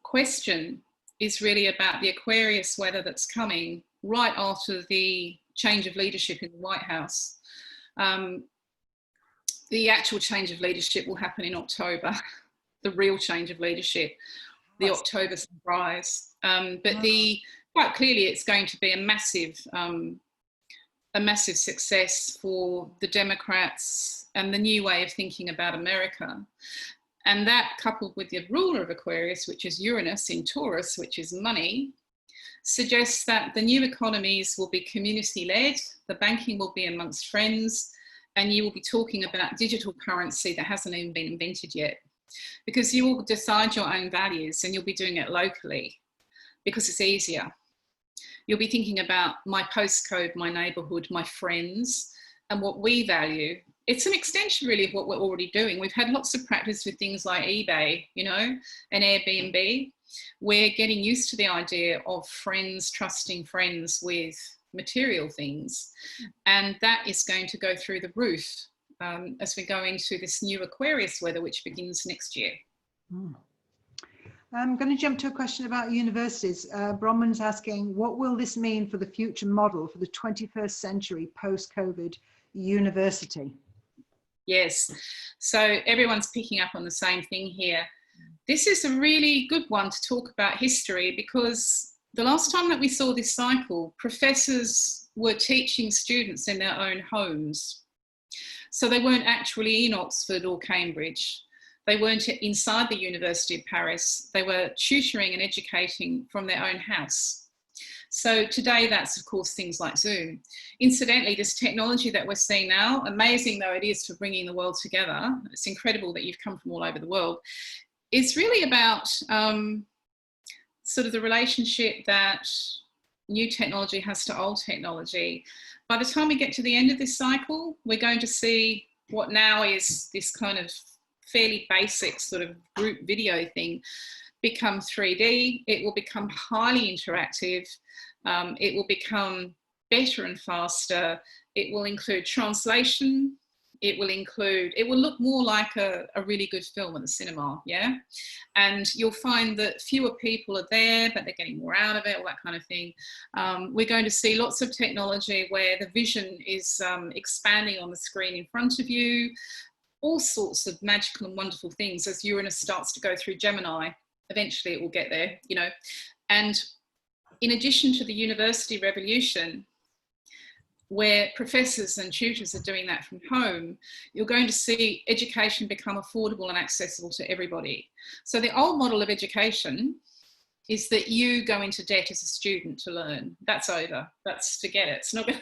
S2: question is really about the Aquarius weather that's coming right after the change of leadership in the White House. The actual change of leadership will happen in October, the real change of leadership, the October surprise. But quite clearly it's going to be a massive success for the Democrats and the new way of thinking about America. And that, coupled with the ruler of Aquarius, which is Uranus in Taurus, which is money, suggests that the new economies will be community-led, the banking will be amongst friends, and you will be talking about digital currency that hasn't even been invented yet. Because you will decide your own values and you'll be doing it locally because it's easier. You'll be thinking about my postcode, my neighbourhood, my friends, and what we value. It's an extension really of what we're already doing. We've had lots of practice with things like eBay, you know, and Airbnb. We're getting used to the idea of friends trusting friends with material things. And that is going to go through the roof as we go into this new Aquarius weather, which begins next year.
S1: I'm going to jump to a question about universities. Bronwyn's asking, what will this mean for the future model for the 21st century post-COVID university?
S2: Yes, so everyone's picking up on the same thing here. this is a really good one to talk about history, because the last time that we saw this cycle, professors were teaching students in their own homes. So they weren't actually in Oxford or Cambridge. They weren't inside the University of Paris. They were tutoring and educating from their own house. So today that's, of course, things like Zoom. Incidentally, this technology that we're seeing now, amazing though it is for bringing the world together, it's incredible that you've come from all over the world, it's really about sort of the relationship that new technology has to old technology. By the time we get to the end of this cycle, we're going to see what now is this kind of fairly basic sort of group video thing become 3D. It will become highly interactive. It will become better and faster. It will include translation. It will look more like a really good film at the cinema, yeah? And you'll find that fewer people are there, but they're getting more out of it, all that kind of thing. We're going to see lots of technology where the vision is expanding on the screen in front of you, all sorts of magical and wonderful things as Uranus starts to go through Gemini. Eventually it will get there, you know. And in addition to the university revolution, where professors and tutors are doing that from home, you're going to see education become affordable and accessible to everybody. So the old model of education is that you go into debt as a student to learn. That's over. Forget it. It's not gonna,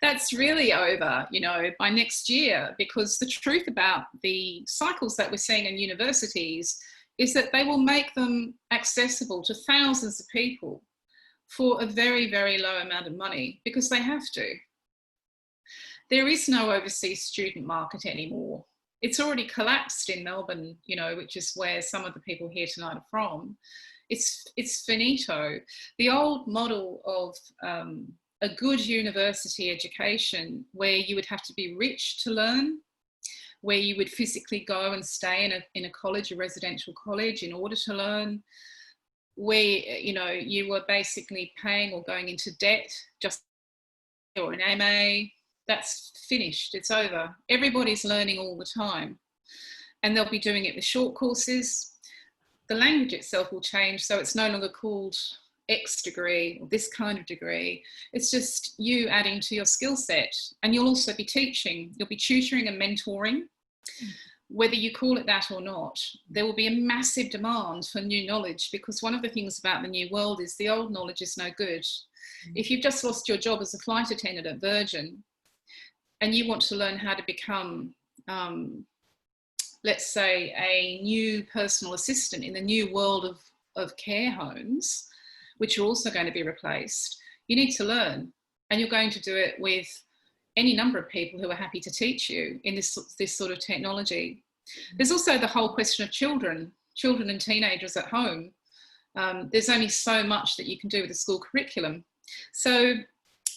S2: that's really over, you know, by next year, because the truth about the cycles that we're seeing in universities is that they will make them accessible to thousands of people for a very, very low amount of money, because they have to. There is no overseas student market anymore. It's already collapsed in Melbourne, you know, which is where some of the people here tonight are from. It's finito. The old model of a good university education, where you would have to be rich to learn, where you would physically go and stay in a college, a residential college, in order to learn, where, you know, you were basically paying or going into debt just, or an MA, that's finished, it's over. Everybody's learning all the time, and they'll be doing it with short courses. The language itself will change, so it's no longer called X degree or this kind of degree. It's just you adding to your skill set, and you'll also be teaching. You'll be tutoring and mentoring. Whether you call it that or not, there will be a massive demand for new knowledge, because one of the things about the new world is the old knowledge is no good. If you've just lost your job as a flight attendant at Virgin and you want to learn how to become, let's say, a new personal assistant in the new world of care homes, which are also going to be replaced, you need to learn, and you're going to do it with any number of people who are happy to teach you in this sort of technology. There's also the whole question of children and teenagers at home. There's only so much that you can do with a school curriculum. So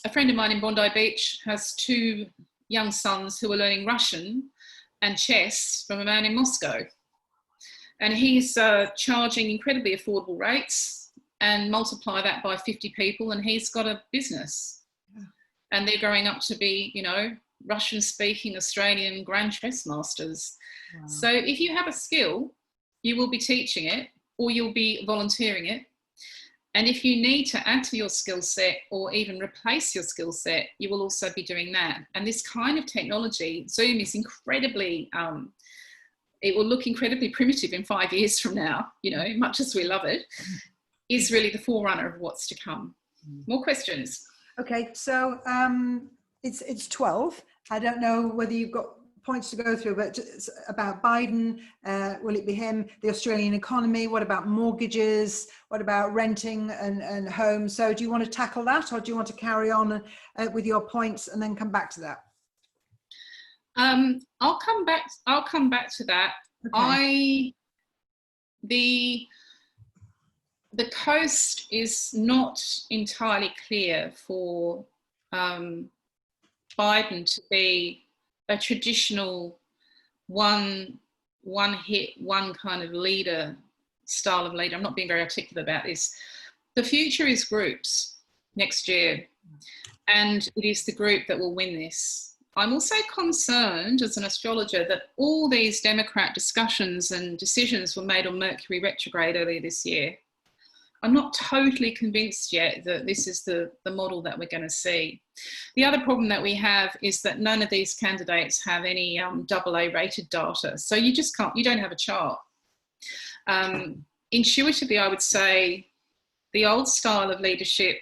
S2: a friend of mine in Bondi Beach has 2 young sons who are learning Russian and chess from a man in Moscow. And he's charging incredibly affordable rates, and multiply that by 50 people and he's got a business. And they're growing up to be, you know, Russian-speaking Australian grand chess masters. Wow. So if you have a skill, you will be teaching it, or you'll be volunteering it. And if you need to add to your skill set or even replace your skill set, you will also be doing that. And this kind of technology, Zoom, is incredibly, it will look incredibly primitive in 5 years from now, you know, much as we love it, is really the forerunner of what's to come. More questions?
S1: Okay, so it's 12. I don't know whether you've got points to go through, but it's about Biden, will it be him, the Australian economy, what about mortgages, what about renting and homes? So do you want to tackle that, or do you want to carry on with your points and then come back to that?
S2: I'll come back to that. Okay. The coast is not entirely clear for Biden to be a traditional one hit, one kind of leader, style of leader. I'm not being very articulate about this. The future is groups next year, and it is the group that will win this. I'm also concerned as an astrologer that all these Democrat discussions and decisions were made on Mercury retrograde earlier this year. I'm not totally convinced yet that this is the model that we're going to see. The other problem that we have is that none of these candidates have any AA rated data. So you just can't, you don't have a chart. Intuitively, I would say the old style of leadership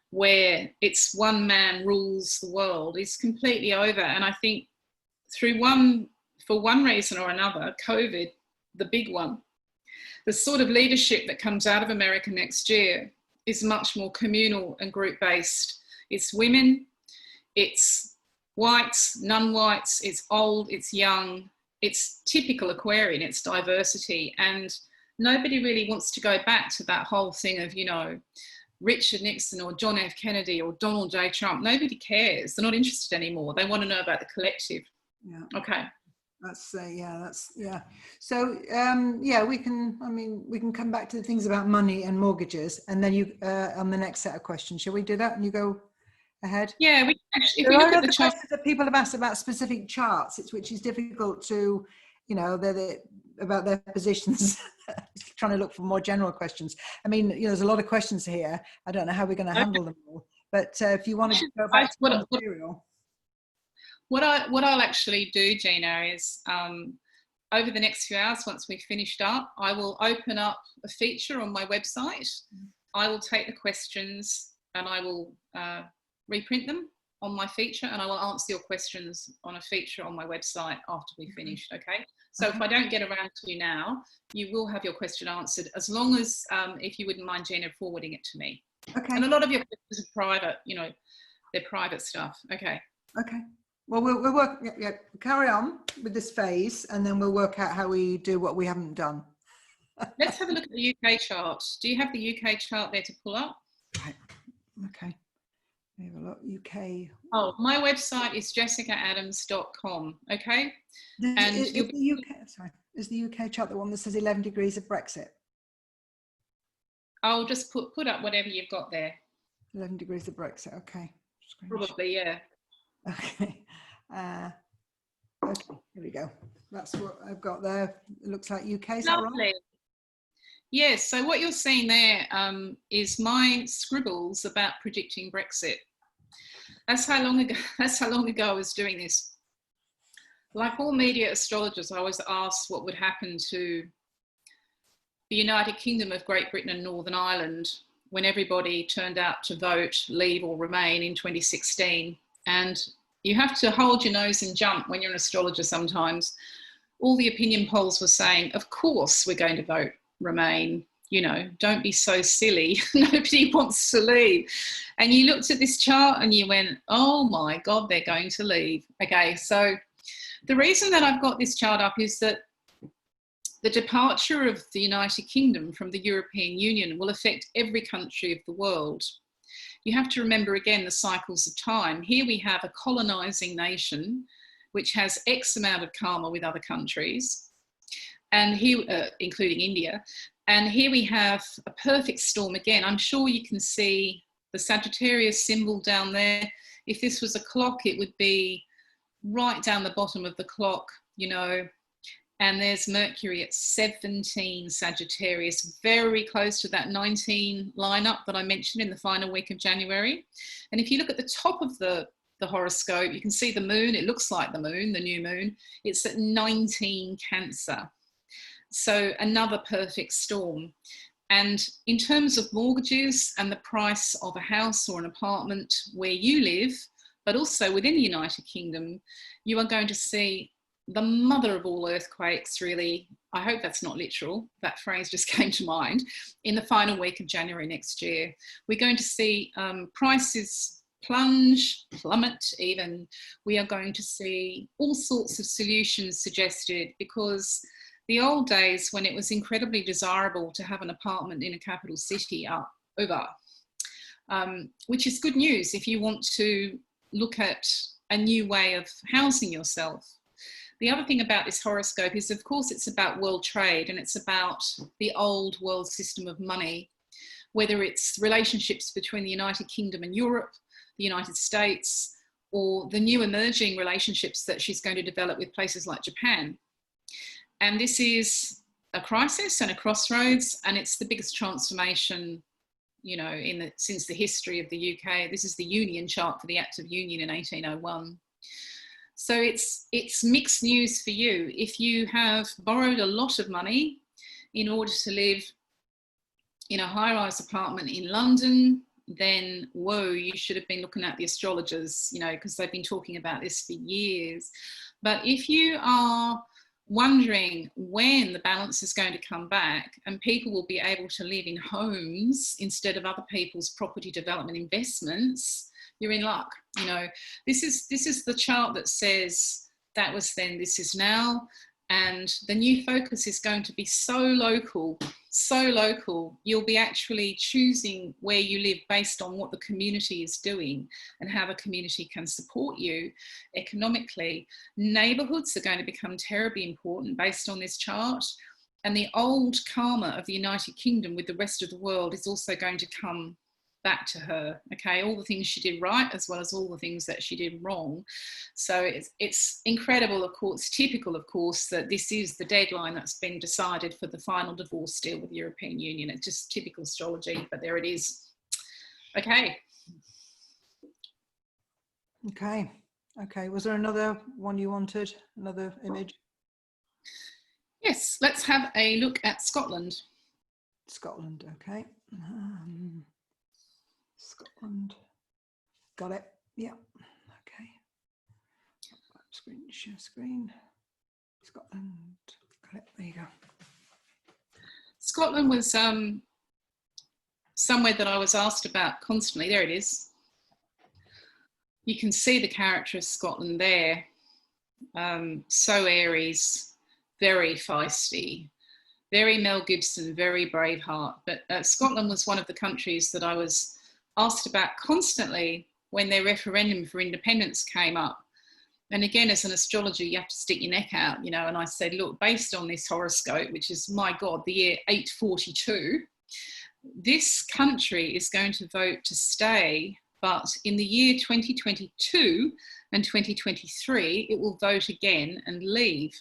S2: where it's one man rules the world is completely over. And I think for one reason or another, COVID, the big one, the sort of leadership that comes out of America next year is much more communal and group-based. It's women, it's whites, non-whites, it's old, it's young, it's typical Aquarian, it's diversity. And nobody really wants to go back to that whole thing of, you know, Richard Nixon or John F. Kennedy or Donald J. Trump. Nobody cares. They're not interested anymore. They want to know about the collective.
S1: Yeah.
S2: Okay.
S1: That's yeah. So yeah, we can come back to the things about money and mortgages, and then you on the next set of questions. Shall we do that? And you go ahead.
S2: Yeah, we actually. If
S1: there
S2: we
S1: are
S2: look at
S1: other
S2: the chart
S1: questions that people have asked about specific charts, which is difficult to, you know, about their positions. Trying to look for more general questions. I mean, you know, there's a lot of questions here. I don't know how we're going to handle them all. But if you want to go back to the material.
S2: What I'll actually do, Gina, is over the next few hours, once we've finished up, I will open up a feature on my website. I will take the questions and I will reprint them on my feature, and I will answer your questions on a feature on my website after we've finished, okay? So if I don't get around to you now, you will have your question answered, as long as, if you wouldn't mind, Gina, forwarding it to me.
S1: Okay.
S2: And a lot of your questions are private, you know, they're private stuff, okay?
S1: Okay. Well, we'll work, carry on with this phase, and then we'll work out how we do what we haven't done.
S2: Let's have a look at the UK chart. Do you have the UK chart there to pull up?
S1: Right. Okay. Have a look. UK.
S2: Oh, my website is jessicaadams.com. Okay.
S1: Is the UK chart the one that says 11 degrees of Brexit?
S2: I'll just put up whatever you've got there.
S1: 11 degrees of Brexit. Okay.
S2: Probably, yeah.
S1: Okay. Okay. Here we go. That's what I've got there. It looks like UK. Is that right?
S2: Yes. So what you're seeing there is my scribbles about predicting Brexit. That's how long ago I was doing this. Like all media astrologers, I was asked what would happen to the United Kingdom of Great Britain and Northern Ireland when everybody turned out to vote, leave or remain in 2016. And you have to hold your nose and jump when you're an astrologer sometimes. All the opinion polls were saying, of course we're going to vote remain. You know, don't be so silly. Nobody wants to leave. And you looked at this chart and you went, oh my God, they're going to leave. Okay, so the reason that I've got this chart up is that the departure of the United Kingdom from the European Union will affect every country of the world. You have to remember again the cycles of time. Here we have a colonizing nation which has X amount of karma with other countries, and here, including India. And here we have a perfect storm again. I'm sure you can see the Sagittarius symbol down there. If this was a clock, it would be right down the bottom of the clock, you know, and there's Mercury at 17 Sagittarius, very close to that 19 lineup that I mentioned in the final week of January. And if you look at the top of the horoscope, you can see the moon. It looks like the moon, the new moon. It's at 19 Cancer. So another perfect storm. And in terms of mortgages and the price of a house or an apartment where you live, but also within the United Kingdom, you are going to see the mother of all earthquakes, really. I hope that's not literal. That phrase just came to mind. In the final week of January next year, we're going to see prices plummet even. We are going to see all sorts of solutions suggested, because the old days when it was incredibly desirable to have an apartment in a capital city are over, which is good news if you want to look at a new way of housing yourself. The other thing about this horoscope is, of course, it's about world trade, and it's about the old world system of money, whether it's relationships between the United Kingdom and Europe, the United States, or the new emerging relationships that she's going to develop with places like Japan. And this is a crisis and a crossroads, and it's the biggest transformation, you know, since the history of the UK. This is the Union chart for the Act of Union in 1801. So it's mixed news for you. If you have borrowed a lot of money in order to live in a high-rise apartment in London, then whoa, you should have been looking at the astrologers, you know, because they've been talking about this for years. But if you are wondering when the balance is going to come back and people will be able to live in homes instead of other people's property development investments, you're in luck. You know, this is the chart that says that was then, this is now. And the new focus is going to be so local, you'll be actually choosing where you live based on what the community is doing and how the community can support you economically. Neighbourhoods are going to become terribly important based on this chart. And the old karma of the United Kingdom with the rest of the world is also going to come back to her, okay? All the things she did right as well as all the things that she did wrong. So it's incredible, of course, typical, of course, that this is the deadline that's been decided for the final divorce deal with the European Union. It's just typical astrology, but there it is. Okay.
S1: Okay. Was there another one you wanted? Another image?
S2: Yes, let's have a look at Scotland.
S1: Scotland, okay. Scotland, got it. Yeah, okay. Share screen. Scotland, got it. There you go.
S2: Scotland was somewhere that I was asked about constantly. There it is. You can see the character of Scotland there. So Aries, very feisty, very Mel Gibson, very Braveheart. But Scotland was one of the countries that I was asked about constantly when their referendum for independence came up. And again, as an astrologer, you have to stick your neck out, you know, and I said, look, based on this horoscope, which is, my God, the year 842, this country is going to vote to stay, but in the year 2022 and 2023, it will vote again and leave.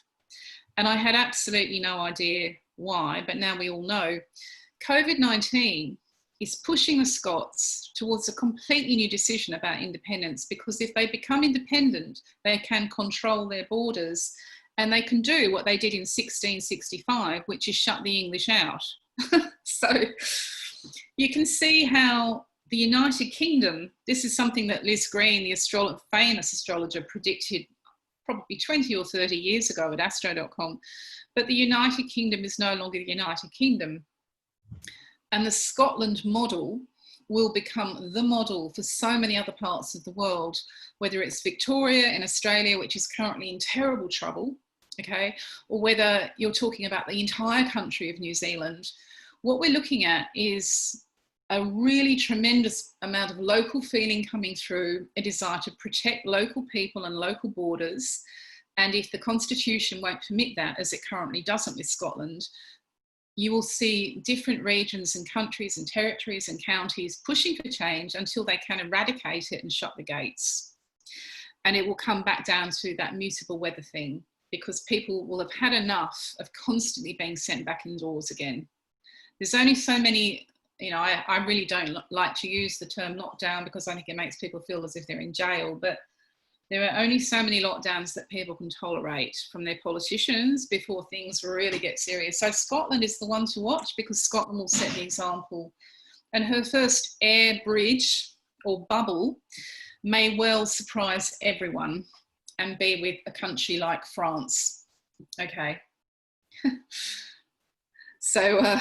S2: And I had absolutely no idea why, but now we all know. COVID-19 is pushing the Scots towards a completely new decision about independence, because if they become independent, they can control their borders and they can do what they did in 1665, which is shut the English out. So you can see how the United Kingdom, this is something that Liz Green, the famous astrologer, predicted probably 20 or 30 years ago at astro.com, but the United Kingdom is no longer the United Kingdom. And the Scotland model will become the model for so many other parts of the world, whether it's Victoria in Australia, which is currently in terrible trouble, okay, or whether you're talking about the entire country of New Zealand. What we're looking at is a really tremendous amount of local feeling coming through, a desire to protect local people and local borders. And if the Constitution won't permit that, as it currently doesn't with Scotland, you will see different regions and countries and territories and counties pushing for change until they can eradicate it and shut the gates. And it will come back down to that mutable weather thing, because people will have had enough of constantly being sent back indoors again. There's only so many, you know, I really don't like to use the term lockdown because I think it makes people feel as if they're in jail, but there are only so many lockdowns that people can tolerate from their politicians before things really get serious. So Scotland is the one to watch, because Scotland will set the example. And her first air bridge or bubble may well surprise everyone and be with a country like France. Okay. So,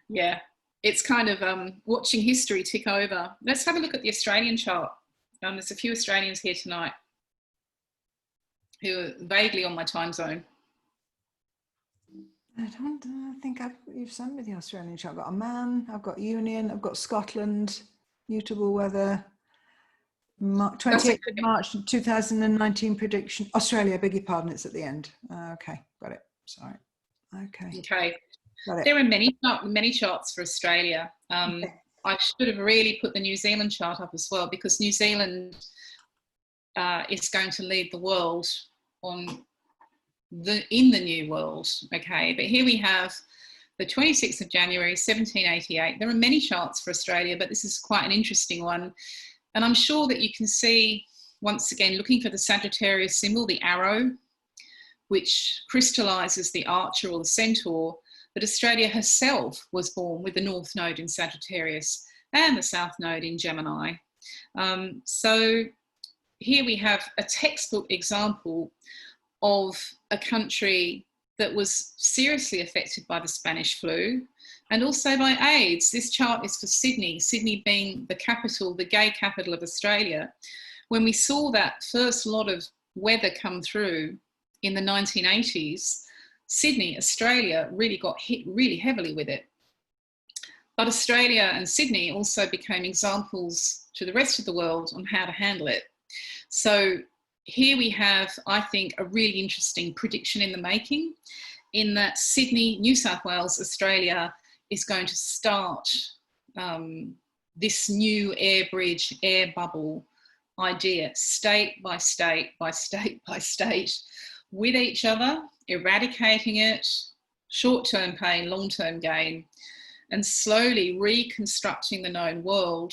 S2: yeah, it's kind of watching history tick over. Let's have a look at the Australian chart. There's a few Australians here tonight who are vaguely on my time zone.
S1: I don't think you've sent me the Australian chart. I've got Oman, I've got Union, I've got Scotland, mutable weather, 28th of March 2019 prediction. Australia, beg your pardon, it's at the end. Okay, got it. Sorry. Okay.
S2: Okay.
S1: Got it.
S2: There are many charts for Australia. Okay. I should have really put the New Zealand chart up as well, because New Zealand is going to lead the world in the new world. Okay, but here we have the 26th of January 1788. There are many charts for Australia, but this is quite an interesting one, and I'm sure that you can see, once again, looking for the Sagittarius symbol, the arrow, which crystallizes the archer or the centaur, that Australia herself was born with the North Node in Sagittarius and the South Node in Gemini. So here we have a textbook example of a country that was seriously affected by the Spanish flu and also by AIDS. This chart is for Sydney, Sydney being the capital, the gay capital of Australia. When we saw that first lot of weather come through in the 1980s, Sydney, Australia, really got hit really heavily with it. But Australia and Sydney also became examples to the rest of the world on how to handle it. So here we have, I think, a really interesting prediction in the making, in that Sydney, New South Wales, Australia is going to start this new air bridge, air bubble idea, state by state by state by state, with each other, eradicating it, short-term pain, long-term gain, and slowly reconstructing the known world.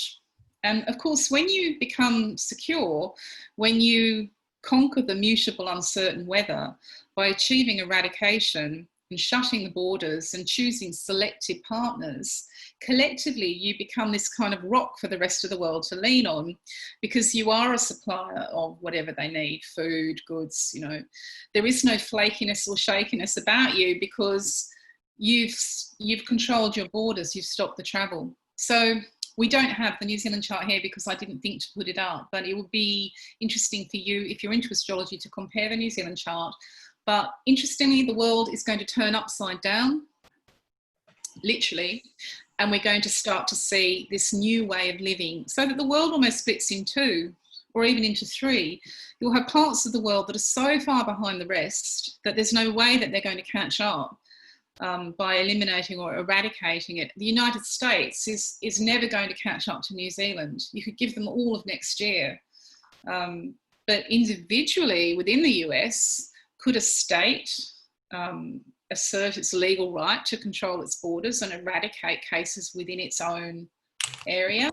S2: And of course, when you become secure, when you conquer the mutable, uncertain weather by achieving eradication and shutting the borders and choosing selected partners, collectively you become this kind of rock for the rest of the world to lean on, because you are a supplier of whatever they need, food, goods, you know. There is no flakiness or shakiness about you because you've controlled your borders, you've stopped the travel. So we don't have the New Zealand chart here because I didn't think to put it up, but it would be interesting for you, if you're into astrology, to compare the New Zealand chart. But interestingly, the world is going to turn upside down, literally, and we're going to start to see this new way of living, so that the world almost splits in two, or even into three. You'll have parts of the world that are so far behind the rest that there's no way that they're going to catch up. By eliminating or eradicating it. The United States is never going to catch up to New Zealand. You could give them all of next year. But individually within the US, could a state assert its legal right to control its borders and eradicate cases within its own area?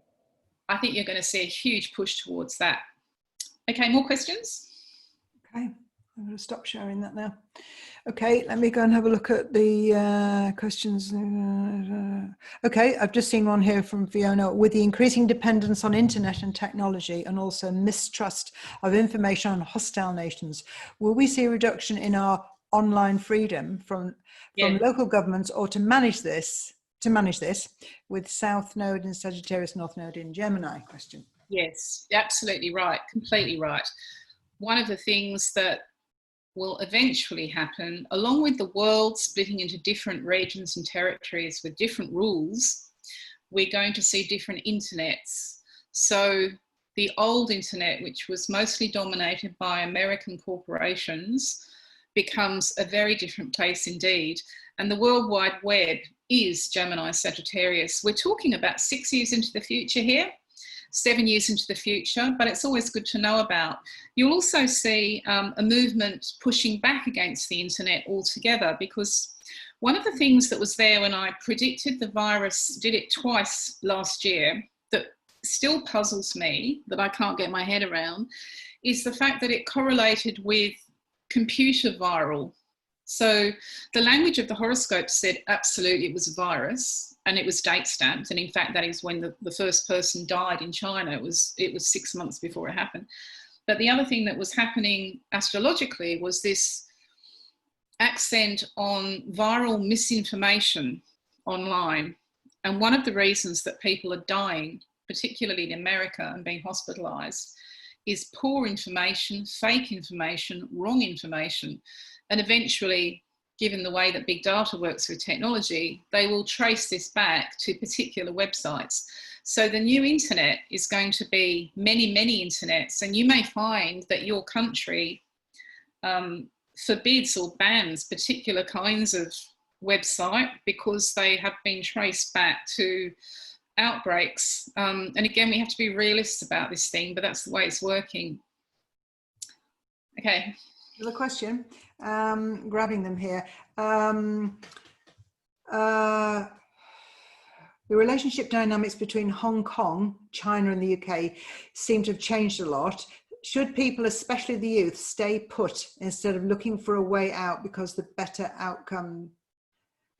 S2: I think you're going to see a huge push towards that. Okay, more questions?
S1: Okay, I'm going to stop sharing that now. Okay, let me go and have a look at the questions. Okay, I've just seen one here from Fiona. With the increasing dependence on internet and technology and also mistrust of information on hostile nations, will we see a reduction in our online freedom from local governments, or to manage this with South Node in Sagittarius, North Node in Gemini? Question.
S2: Yes, absolutely right, completely right. One of the things that will eventually happen, along with the world splitting into different regions and territories with different rules, we're going to see different internets. So the old internet, which was mostly dominated by American corporations, becomes a very different place indeed. And the World Wide Web is Gemini Sagittarius. We're talking about 6 years into the future here, 7 years into the future, but it's always good to know about. You'll also see a movement pushing back against the internet altogether, because one of the things that was there when I predicted the virus, did it twice last year, that still puzzles me, that I can't get my head around, is the fact that it correlated with computer viral. So the language of the horoscope said absolutely it was a virus, and it was date stamped. And in fact, that is when the first person died in China. It was 6 months before it happened. But the other thing that was happening astrologically was this accent on viral misinformation online. And one of the reasons that people are dying, particularly in America, and being hospitalized, is poor information, fake information, wrong information. And eventually, given the way that big data works with technology, they will trace this back to particular websites. So the new internet is going to be many, many internets, and you may find that your country forbids or bans particular kinds of website because they have been traced back to outbreaks. And again, we have to be realists about this thing, but that's the way it's working. Okay.
S1: Another question. Grabbing them here. The relationship dynamics between Hong Kong, China and the UK seem to have changed a lot. Should people, especially the youth, stay put instead of looking for a way out because the better outcome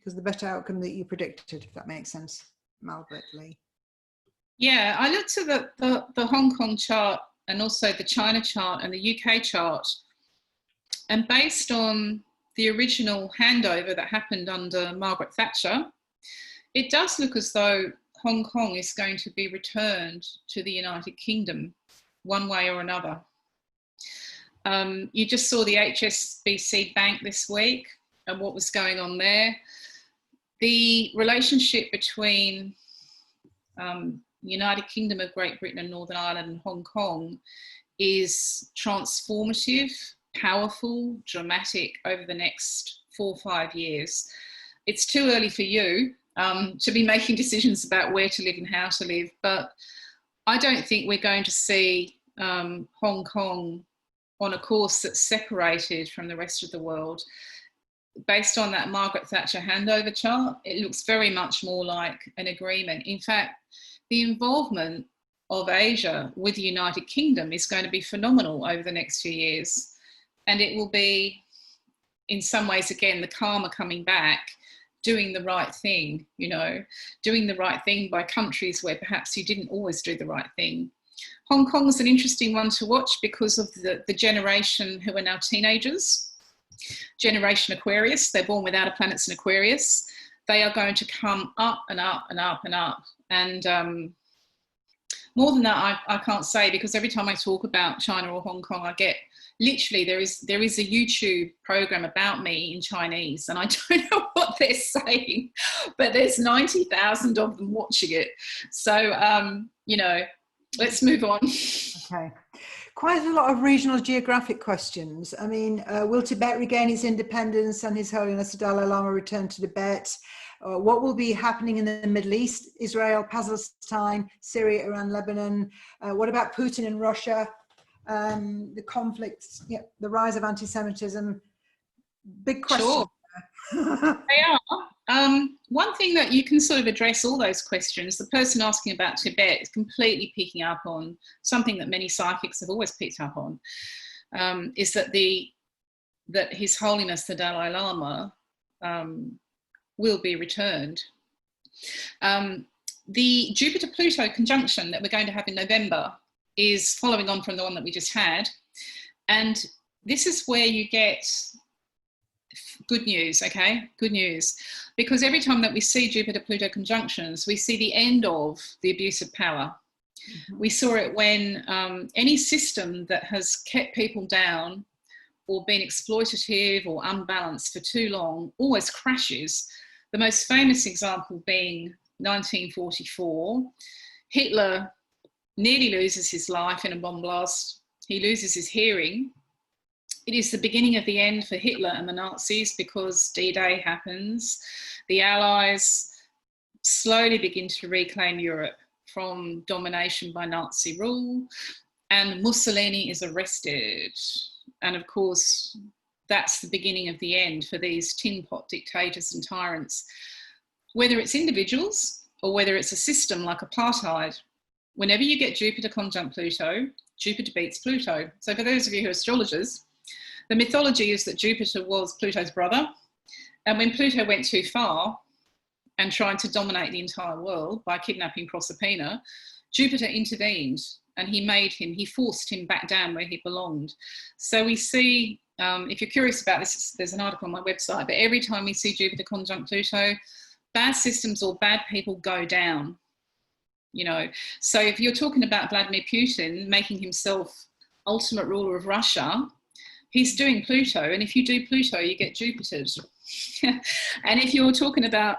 S1: that you predicted, if that makes sense? Malbert Lee.
S2: Yeah, I looked at the Hong Kong chart and also the China chart and the UK chart, and based on the original handover that happened under Margaret Thatcher, it does look as though Hong Kong is going to be returned to the United Kingdom one way or another. You just saw the HSBC Bank this week and what was going on there. The relationship between United Kingdom of Great Britain and Northern Ireland and Hong Kong is transformative, powerful, dramatic over the next 4 or 5 years. It's too early for you to be making decisions about where to live and how to live, but I don't think we're going to see Hong Kong on a course that's separated from the rest of the world. Based on that Margaret Thatcher handover chart, it looks very much more like an agreement. In fact, the involvement of Asia with the United Kingdom is going to be phenomenal over the next few years. And it will be, in some ways, again, the karma coming back, doing the right thing, you know, doing the right thing by countries where perhaps you didn't always do the right thing. Hong Kong is an interesting one to watch because of the generation who are now teenagers. Generation Aquarius, they're born without a planets in Aquarius. They are going to come up and up and up and up. And more than that, I can't say, because every time I talk about China or Hong Kong, I get literally there is a YouTube program about me in Chinese, and I don't know what they're saying, but there's 90,000 of them watching it. So, you know, let's move on.
S1: Okay. Quite a lot of regional geographic questions. I mean, will Tibet regain its independence and His Holiness the Dalai Lama return to Tibet? What will be happening in the Middle East? Israel, Palestine, Syria, Iran, Lebanon. What about Putin and Russia? The conflicts, yeah, the rise of anti-Semitism. Big question.
S2: Sure. They are. One thing that you can sort of address all those questions, the person asking about Tibet is completely picking up on something that many psychics have always picked up on, is that that His Holiness the Dalai Lama will be returned. The Jupiter-Pluto conjunction that we're going to have in November is following on from the one that we just had. And this is where you get good news, okay? Good news. Because every time that we see Jupiter-Pluto conjunctions, we see the end of the abuse of power. Mm-hmm. We saw it when any system that has kept people down or been exploitative or unbalanced for too long always crashes. The most famous example being 1944. Hitler nearly loses his life in a bomb blast. He loses his hearing. It is the beginning of the end for Hitler and the Nazis because D-Day happens. The Allies slowly begin to reclaim Europe from domination by Nazi rule, and Mussolini is arrested. And of course, that's the beginning of the end for these tin pot dictators and tyrants. Whether it's individuals or whether it's a system like apartheid, whenever you get Jupiter conjunct Pluto, Jupiter beats Pluto. So for those of you who are astrologers, the mythology is that Jupiter was Pluto's brother. And when Pluto went too far and tried to dominate the entire world by kidnapping Proserpina, Jupiter intervened and he forced him back down where he belonged. So we see, if you're curious about this, there's an article on my website, but every time we see Jupiter conjunct Pluto, bad systems or bad people go down. You know, so if you're talking about Vladimir Putin making himself ultimate ruler of Russia, he's doing Pluto, and if you do Pluto, you get Jupiters. And if you're talking about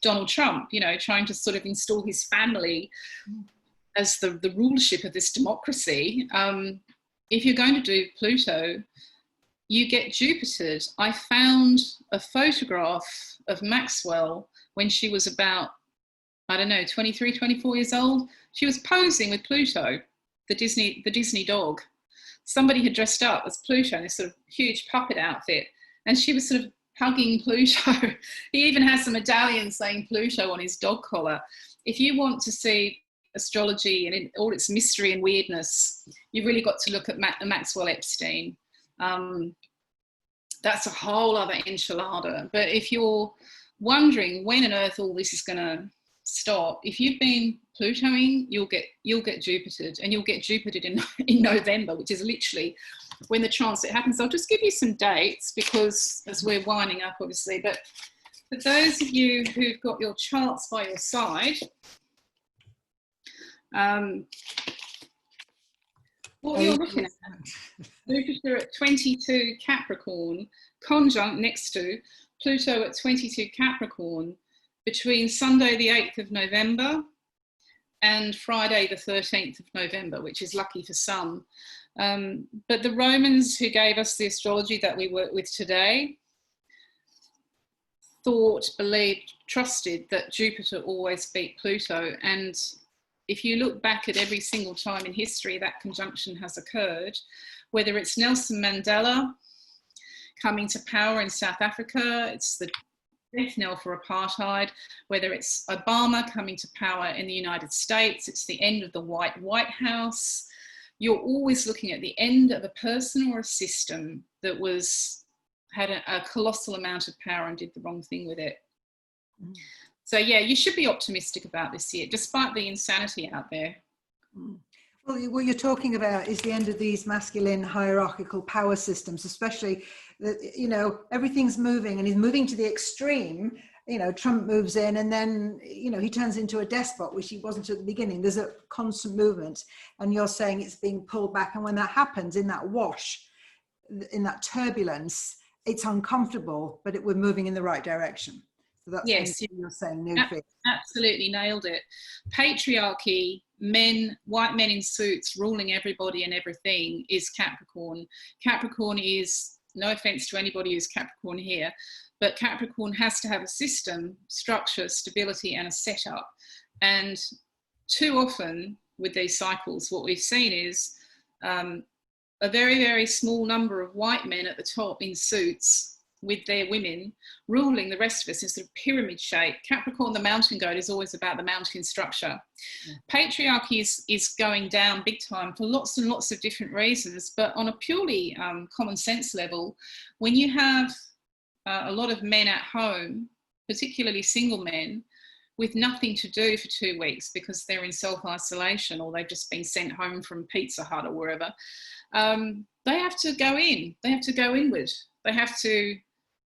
S2: Donald Trump, you know, trying to sort of install his family as the rulership of this democracy, if you're going to do Pluto, you get Jupiters. I found a photograph of Maxwell when she was about, I don't know, 23, 24 years old. She was posing with Pluto, the Disney dog. somebody had dressed up as Pluto in this sort of huge puppet outfit, and she was sort of hugging Pluto. He even has a medallion saying Pluto on his dog collar. If you want to see astrology and in all its mystery and weirdness, you've really got to look at Maxwell Epstein. That's a whole other enchilada. But if you're wondering when on earth all this is going to stop, if you've been Plutoing, you'll get Jupitered, and you'll get Jupitered in November, which is literally when the transit happens. I'll just give you some dates, because as we're winding up, obviously, but for those of you who've got your charts by your side, what you're looking at, Jupiter at 22 Capricorn, conjunct next to Pluto at 22 Capricorn, between Sunday the 8th of November and Friday the 13th of November, which is lucky for some. But the Romans who gave us the astrology that we work with today thought, believed, trusted that Jupiter always beat Pluto. And if you look back at every single time in history that conjunction has occurred, whether it's Nelson Mandela coming to power in South Africa, it's the death knell for apartheid, whether it's Obama coming to power in the United States, it's the end of the White House. You're always looking at the end of a person or a system that had a colossal amount of power and did the wrong thing with it. Mm. So yeah, you should be optimistic about this year, despite the insanity out there.
S1: Mm. Well, what you're talking about is the end of these masculine hierarchical power systems, especially that, you know, everything's moving and is moving to the extreme. You know, Trump moves in and then, you know, he turns into a despot, which he wasn't at the beginning. There's a constant movement, and you're saying it's being pulled back. And when that happens, in that wash, in that turbulence, it's uncomfortable, but we're moving in the right direction. So that's
S2: yes,
S1: you're saying.
S2: Absolutely nailed it. Patriarchy, white men in suits ruling everybody and everything, is Capricorn. Capricorn is, no offense to anybody who's Capricorn here, but Capricorn has to have a system, structure, stability, and a setup. And too often with these cycles, what we've seen is a very, very small number of white men at the top in suits with their women ruling the rest of us in sort of pyramid shape. Capricorn, the mountain goat, is always about the mountain structure. Yeah. Patriarchy is going down big time for lots and lots of different reasons, but on a purely common sense level, when you have a lot of men at home, particularly single men, with nothing to do for 2 weeks because they're in self-isolation or they've just been sent home from Pizza Hut or wherever, they have to go in. They have to go inward. They have to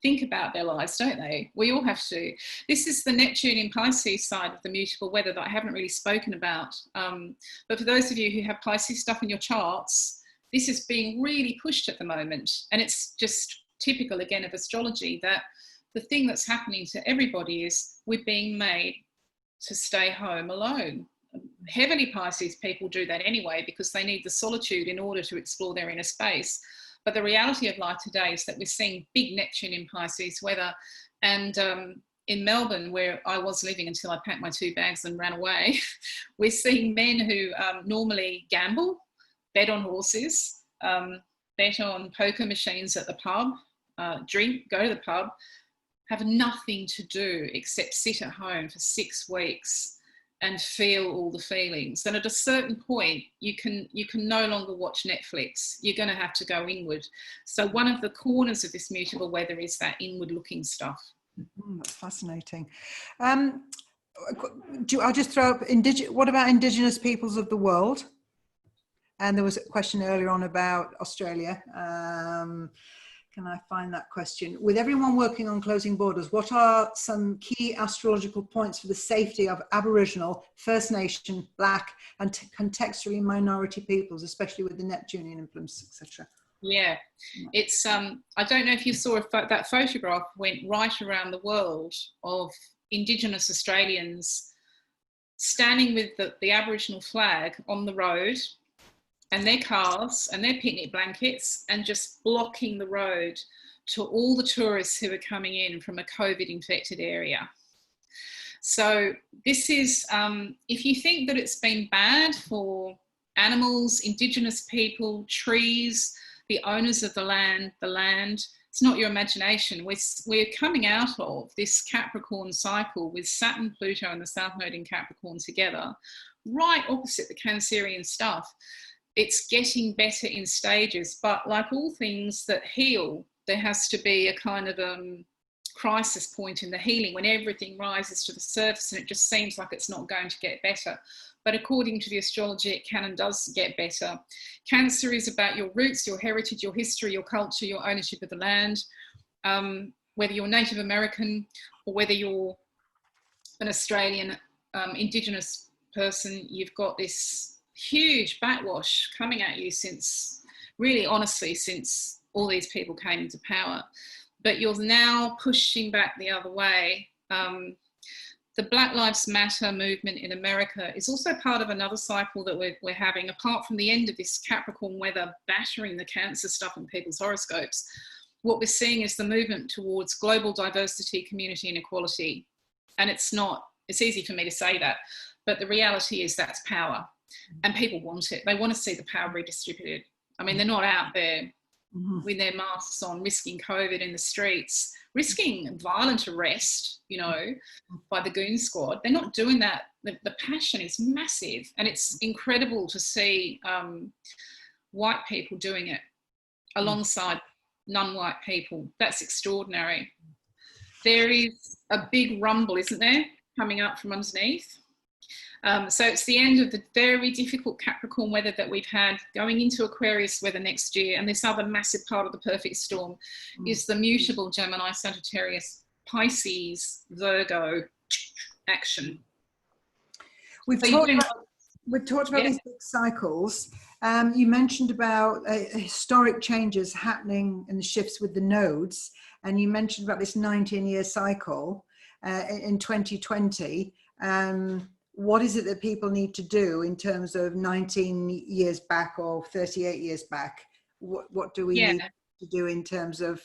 S2: think about their lives, don't they? We all have to. This is the Neptune in Pisces side of the mutable weather that I haven't really spoken about. But for those of you who have Pisces stuff in your charts, this is being really pushed at the moment. And it's just typical, again, of astrology, that the thing that's happening to everybody is we're being made to stay home alone. Heavily Pisces people do that anyway because they need the solitude in order to explore their inner space. But the reality of life today is that we're seeing big Neptune in Pisces weather. And in Melbourne, where I was living until I packed my 2 bags and ran away, we're seeing men who normally gamble, bet on horses, bet on poker machines at the pub, drink, go to the pub, have nothing to do except sit at home for 6 weeks and feel all the feelings. And at a certain point, you can no longer watch Netflix. You're going to have to go inward. So one of the corners of this mutable weather is that inward looking stuff.
S1: That's fascinating. I'll just throw up, what about indigenous peoples of the world? And there was a question earlier on about Australia. Can I find that question? With everyone working on closing borders, what are some key astrological points for the safety of Aboriginal, First Nation, Black, and contextually minority peoples, especially with the Neptunian influence, etc.?
S2: Yeah, it's, I don't know if you saw that photograph went right around the world of Indigenous Australians standing with the Aboriginal flag on the road, and their cars and their picnic blankets, and just blocking the road to all the tourists who are coming in from a COVID infected area. So this is, if you think that it's been bad for animals, indigenous people, trees, the owners of the land. It's not your imagination. We're coming out of this Capricorn cycle with Saturn, Pluto and the South Node in Capricorn together, right opposite the Cancerian stuff. It's getting better in stages, but like all things that heal, there has to be a kind of crisis point in the healing when everything rises to the surface and it just seems like it's not going to get better. But according to the astrology, it can and does get better. Cancer is about your roots, your heritage, your history, your culture, your ownership of the land. Whether you're Native American or whether you're an Australian Indigenous person, you've got this huge backwash coming at you since, really honestly, since all these people came into power. But you're now pushing back the other way. The Black Lives Matter movement in America is also part of another cycle that we're having, apart from the end of this Capricorn weather battering the Cancer stuff in people's horoscopes. What we're seeing is the movement towards global diversity, community and equality. And it's easy for me to say that, but the reality is that's power. And people want it. They want to see the power redistributed. I mean, they're not out there with their masks on, risking COVID in the streets, risking violent arrest, you know, by the goon squad. They're not doing that. The passion is massive, and it's incredible to see white people doing it alongside non-white people. That's extraordinary. There is a big rumble, isn't there, coming up from underneath? So it's the end of the very difficult Capricorn weather that we've had, going into Aquarius weather next year. And this other massive part of the perfect storm is the mutable Gemini, Sagittarius, Pisces, Virgo action.
S1: We've talked about these big cycles. You mentioned about historic changes happening and the shifts with the nodes. And you mentioned about this 19-year cycle in 2020. What is it that people need to do in terms of 19 years back or 38 years back? What do we need to do in terms of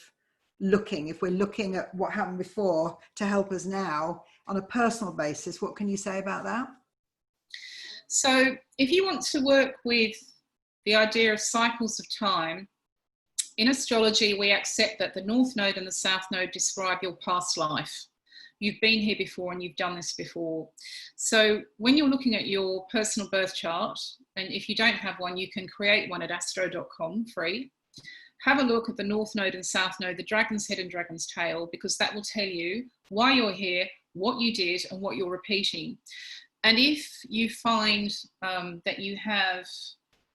S1: looking, if we're looking at what happened before to help us now on a personal basis? What can you say about that?
S2: So if you want to work with the idea of cycles of time, in astrology, we accept that the North Node and the South Node describe your past life. You've been here before and you've done this before. So when you're looking at your personal birth chart, and if you don't have one, you can create one at astro.com free. Have a look at the North Node and South Node, the dragon's head and dragon's tail, because that will tell you why you're here, what you did, and what you're repeating. And if you find that you have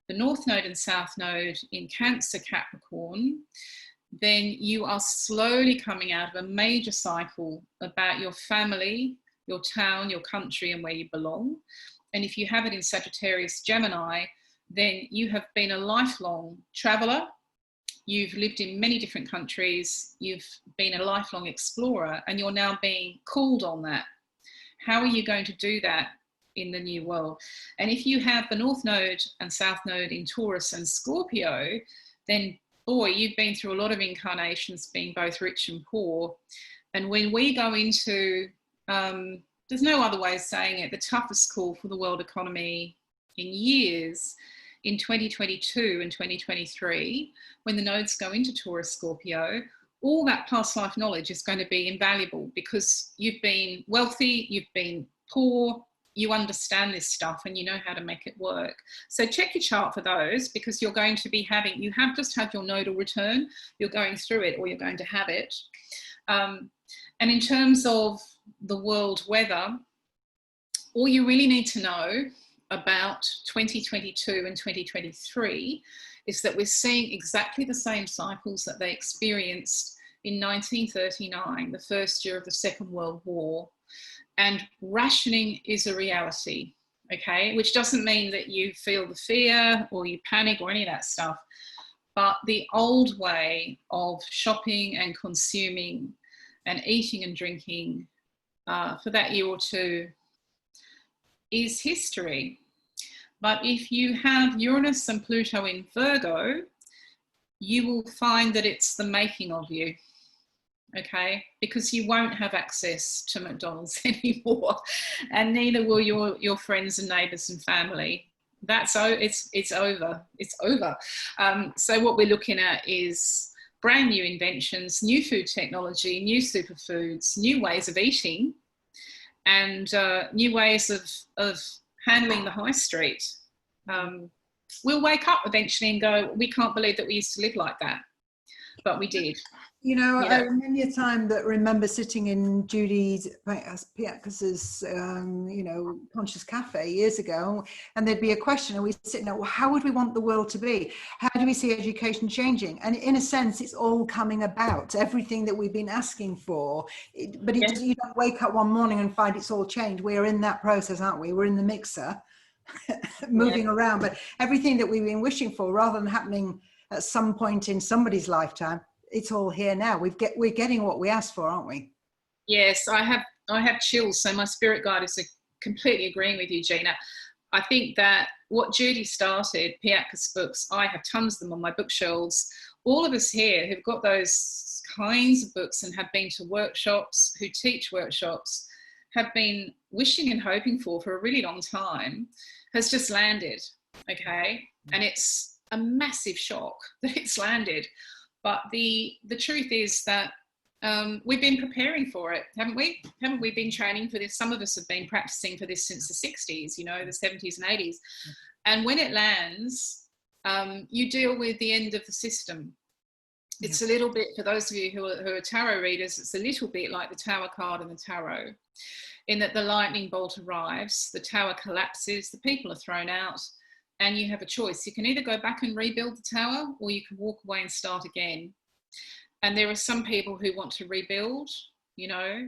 S2: the North Node and South Node in Cancer, Capricorn, then you are slowly coming out of a major cycle about your family, your town, your country, and where you belong. And if you have it in Sagittarius, Gemini, then you have been a lifelong traveler. You've lived in many different countries. You've been a lifelong explorer, and you're now being called on that. How are you going to do that in the new world? And if you have the North Node and South Node in Taurus and Scorpio, then boy, you've been through a lot of incarnations being both rich and poor. And when we go into, there's no other way of saying it, the toughest call for the world economy in years, in 2022 and 2023, when the nodes go into Taurus, Scorpio, all that past life knowledge is going to be invaluable, because you've been wealthy, you've been poor, you understand this stuff and you know how to make it work. So check your chart for those, because you're going to be having, you have just had your nodal return, you're going through it, or you're going to have it. And in terms of the world weather, all you really need to know about 2022 and 2023 is that we're seeing exactly the same cycles that they experienced in 1939, the first year of the Second World War. And rationing is a reality, okay? Which doesn't mean that you feel the fear or you panic or any of that stuff. But the old way of shopping and consuming and eating and drinking for that year or two is history. But if you have Uranus and Pluto in Virgo, you will find that it's the making of you. Okay, because you won't have access to McDonald's anymore, and neither will your friends and neighbours and family. It's over. It's over. So what we're looking at is brand new inventions, new food technology, new superfoods, new ways of eating, and new ways of handling the high street. We'll wake up eventually and go, we can't believe that we used to live like that, but we did.
S1: You know,
S2: Yeah.
S1: I remember a time that remember sitting in Judy Piatkas's, you know, Conscious Cafe years ago, and there'd be a question, and we sitting there, well, how would we want the world to be? How do we see education changing? And in a sense, it's all coming about, everything that we've been asking for. But it,
S2: Yes.
S1: you don't wake up one morning and find it's all changed. We're in that process, aren't we? We're in the mixer, moving around. But everything that we've been wishing for, rather than happening at some point in somebody's lifetime, it's all here now. We're getting what we asked for, aren't we?
S2: Yes, I have chills. So my spirit guide is completely agreeing with you, Gina. I think that what Judy started, Piatka's books, I have tons of them on my bookshelves. All of us here who've got those kinds of books and have been to workshops, who teach workshops, have been wishing and hoping for a really long time, has just landed, okay? And it's a massive shock that it's landed. But the truth is that we've been preparing for it, haven't we? Haven't we been training for this? Some of us have been practicing for this since the 60s, you know, the 70s and 80s. And when it lands, you deal with the end of the system. It's a little bit, for those of you who are tarot readers, it's a little bit like the Tower card in the tarot, in that the lightning bolt arrives, the tower collapses, the people are thrown out, and you have a choice. You can either go back and rebuild the tower, or you can walk away and start again. And there are some people who want to rebuild, you know,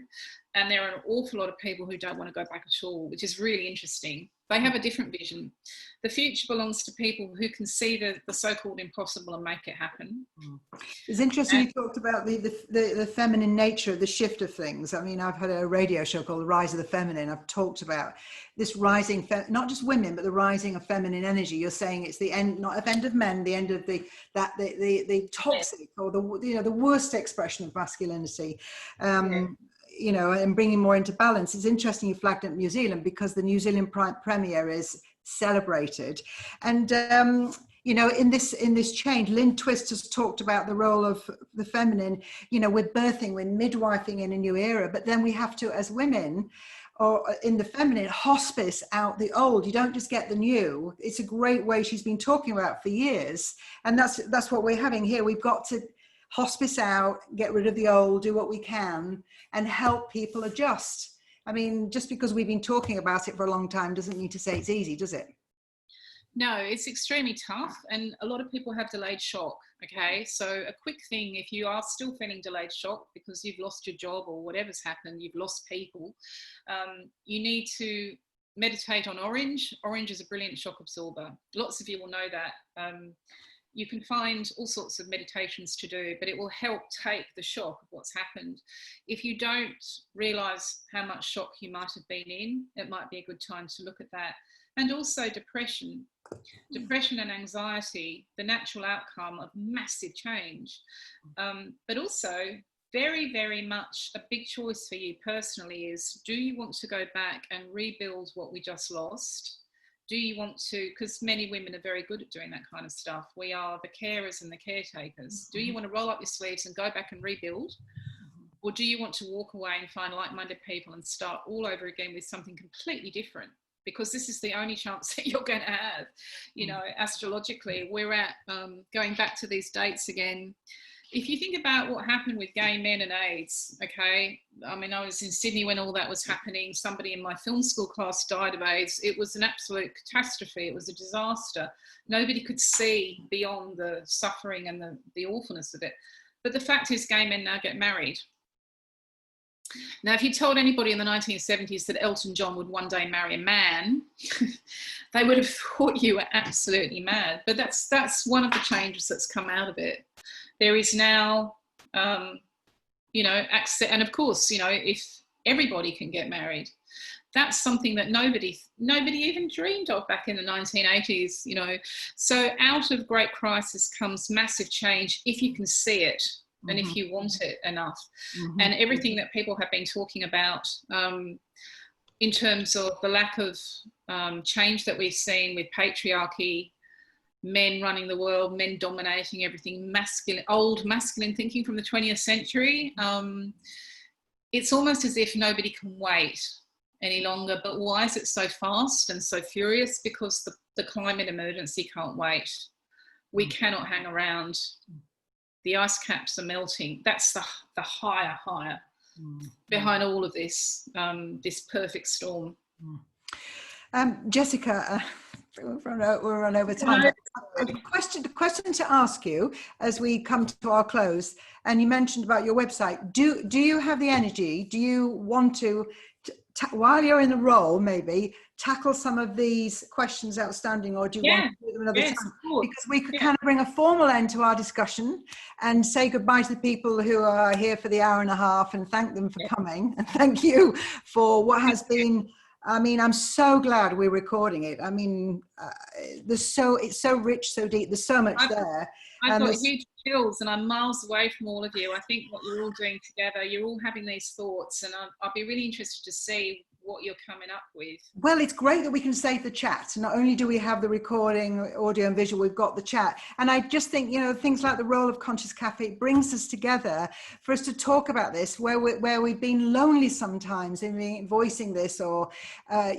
S2: and there are an awful lot of people who don't want to go back at all, which is really interesting. They have a different vision. The future belongs to people who can see the so-called impossible and make it happen.
S1: It's interesting you talked about the feminine nature of the shift of things. I mean, I've had a radio show called The Rise of the Feminine. I've talked about this rising, not just women, but the rising of feminine energy. You're saying it's the end, not the end of men, the end of the toxic, or the worst expression of masculinity. You know, and bringing more into balance. It's interesting you flagged up New Zealand, because the New Zealand Premier is celebrated. And, you know, in this change, Lynn Twist has talked about the role of the feminine, you know, with birthing, with midwifing in a new era. But then we have to, as women, or in the feminine, hospice out the old. You don't just get the new. It's a great way she's been talking about for years. And that's what we're having here. We've got to hospice out, get rid of the old, do what we can, and help people adjust. I mean, just because we've been talking about it for a long time doesn't mean to say it's easy, does it?
S2: No, it's extremely tough, and a lot of people have delayed shock, okay? So a quick thing, if you are still feeling delayed shock because you've lost your job or whatever's happened, you've lost people, you need to meditate on orange. Orange is a brilliant shock absorber. Lots of you will know that. You can find all sorts of meditations to do, but it will help take the shock of what's happened. If you don't realise how much shock you might have been in, it might be a good time to look at that. And also depression. Depression and anxiety, the natural outcome of massive change. But also, very, very much a big choice for you personally is, do you want to go back and rebuild what we just lost? Do you want to, because many women are very good at doing that kind of stuff. We are the carers and the caretakers. Do you want to roll up your sleeves and go back and rebuild? Or do you want to walk away and find like-minded people and start all over again with something completely different? Because this is the only chance that you're going to have. You know, astrologically, we're at, going back to these dates again. If you think about what happened with gay men and AIDS, okay, I mean, I was in Sydney when all that was happening. Somebody in my film school class died of AIDS. It was an absolute catastrophe. It was a disaster. Nobody could see beyond the suffering and the awfulness of it. But the fact is, gay men now get married. Now, if you told anybody in the 1970s that Elton John would one day marry a man, they would have thought you were absolutely mad. But that's one of the changes that's come out of it. There is now, you know, access, and of course, you know, if everybody can get married, that's something that nobody even dreamed of back in the 1980s, you know. So out of great crisis comes massive change if you can see it. And if you want it enough. And everything that people have been talking about in terms of the lack of change that we've seen with patriarchy, men running the world, men dominating everything, masculine, old masculine thinking from the 20th century. It's almost as if nobody can wait any longer. But why is it so fast and so furious? Because the climate emergency can't wait. We cannot hang around. The ice caps are melting. That's the higher behind all of this, this perfect storm.
S1: Jessica, we're run over time. The question to ask you as we come to our close, and you mentioned about your website. Do you have the energy? Do you want to while you're in the role, maybe tackle some of these questions outstanding, or do you want to do them another time? Because we could kind of bring a formal end to our discussion and say goodbye to the people who are here for the hour and a half, and thank them for coming, and thank you for what has been. I mean, I'm so glad we're recording it. I mean, it's so rich, so deep. There's so much there.
S2: I've got huge chills, and I'm miles away from all of you. I think what you're all doing together, you're all having these thoughts, and I'll be really interested to see what you're coming up with.
S1: Well, it's great that we can save the chat. Not only do we have the recording, audio and visual, we've got the chat. And I just think, you know, things like the role of Conscious Cafe brings us together for us to talk about this, where we've been lonely sometimes in voicing this, or, I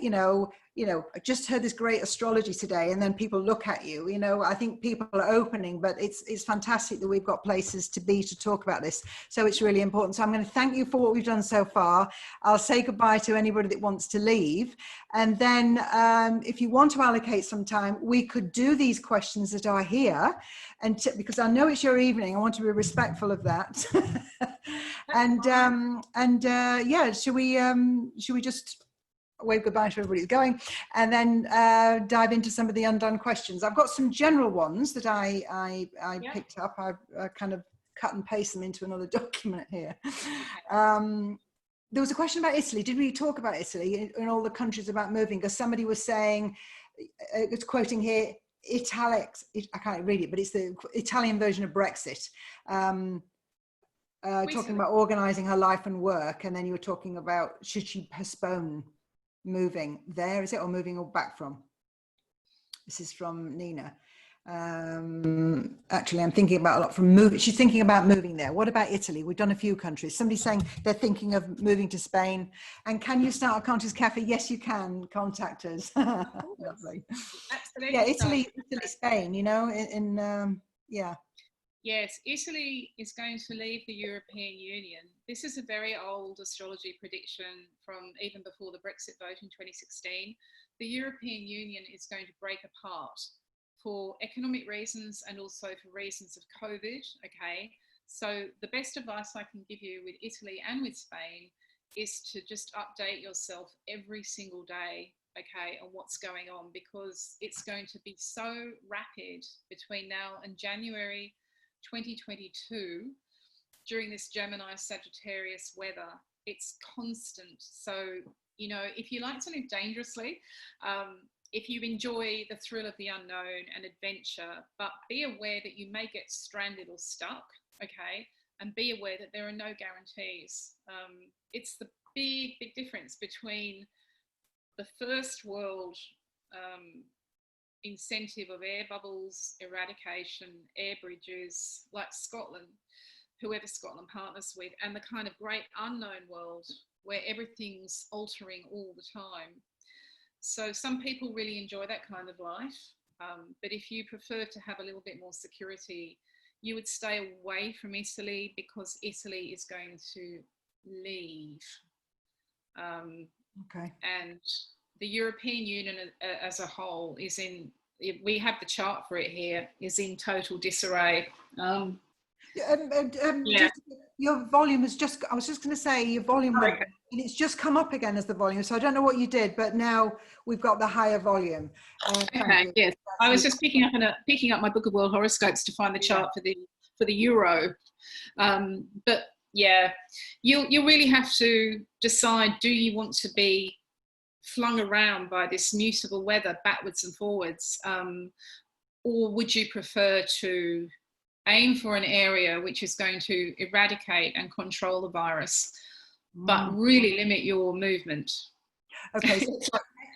S1: just heard this great astrology today, and then people look at you, you know, I think people are opening, but it's fantastic that we've got places to talk about this. So it's really important. So I'm going to thank you for what we've done so far. I'll say goodbye to anybody that wants to leave. And then if you want to allocate some time, we could do these questions that are here. And because I know it's your evening, I want to be respectful of that. Should we just wave goodbye to everybody who's going, and then dive into some of the undone questions. I've got some general ones that I picked up. I've kind of cut and paste them into another document here. There was a question about Italy. Did we talk about Italy in all the countries about moving? Because somebody was saying, it's quoting here, italics, I can't read it, but it's the Italian version of Brexit. Talking about organizing her life and work, and then you were talking about, should she postpone moving there, is it, or moving all back from? This is from Nina. Actually, I'm thinking about a lot from moving. She's thinking about moving there. What about Italy? We've done a few countries. Somebody's saying they're thinking of moving to Spain. And can you start a Conscious Cafe? Yes, you can. Contact us. Lovely. Absolutely. Yeah, Italy, Spain, you know, yeah.
S2: Yes, Italy is going to leave the European Union. This is a very old astrology prediction from even before the Brexit vote in 2016. The European Union is going to break apart for economic reasons and also for reasons of COVID, okay? So the best advice I can give you with Italy and with Spain is to just update yourself every single day, okay, on what's going on, because it's going to be so rapid between now and January 2022 during this Gemini Sagittarius weather. It's constant. So, you know, if you like to live dangerously, if you enjoy the thrill of the unknown and adventure, but be aware that you may get stranded or stuck, okay, and be aware that there are no guarantees. It's the big difference between the first world incentive of air bubbles, eradication, air bridges, like Scotland, whoever Scotland partners with, and the kind of great unknown world where everything's altering all the time. So some people really enjoy that kind of life, but if you prefer to have a little bit more security, you would stay away from Italy, because Italy is going to leave.
S1: Okay.
S2: And the European Union as a whole is in, we have the chart for it here, is in total disarray.
S1: Your volume is just, I was just going to say, your volume, and it's just come up again as the volume. So I don't know what you did, but now we've got the higher volume.
S2: Okay, yes. I was just picking up my Book of World Horoscopes to find the chart for the euro. But yeah, you'll really have to decide, do you want to be flung around by this mutable weather backwards and forwards, or would you prefer to aim for an area which is going to eradicate and control the virus, but really limit your movement?
S1: Okay, so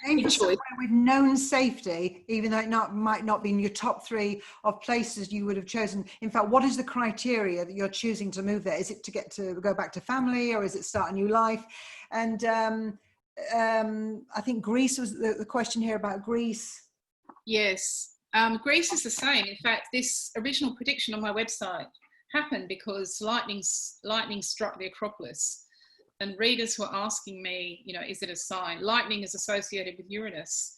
S1: aim for somewhere with known safety, even though it might not be in your top 3 of places you would have chosen. In fact, what is the criteria that you're choosing to move there? Is it to go back to family, or is it start a new life? And I think Greece was the question here about Greece.
S2: Yes, Greece is the same. In fact, this original prediction on my website happened because lightning struck the Acropolis. And readers were asking me, you know, is it a sign? Lightning is associated with Uranus.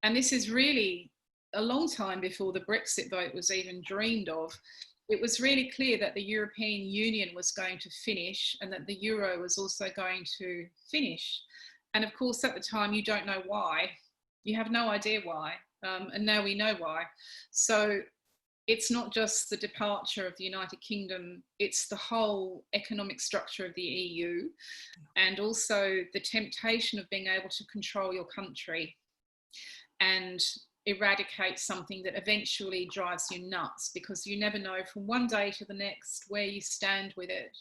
S2: And this is really a long time before the Brexit vote was even dreamed of. It was really clear that the European Union was going to finish and that the euro was also going to finish. And of course, at the time, you don't know why. You have no idea why. And now we know why. So it's not just the departure of the United Kingdom, it's the whole economic structure of the EU, and also the temptation of being able to control your country and eradicate something that eventually drives you nuts, because you never know from one day to the next where you stand with it.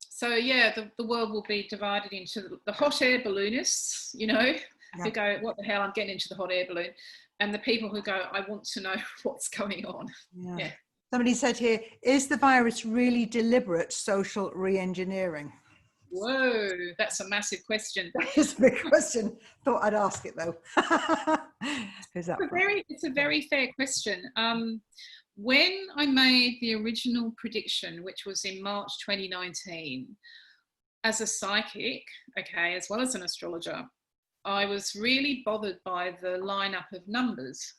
S2: So yeah, the world will be divided into the hot air balloonists, you know, who go, what the hell, I'm getting into the hot air balloon. And the people who go, I want to know what's going on. Yeah.
S1: Somebody said here, is the virus really deliberate social re-engineering?
S2: Whoa, that's a massive question.
S1: That is a big question. Thought I'd ask it though. Who's that?
S2: It's a very fair question. When I made the original prediction, which was in March 2019, as a psychic, okay, as well as an astrologer, I was really bothered by the lineup of numbers.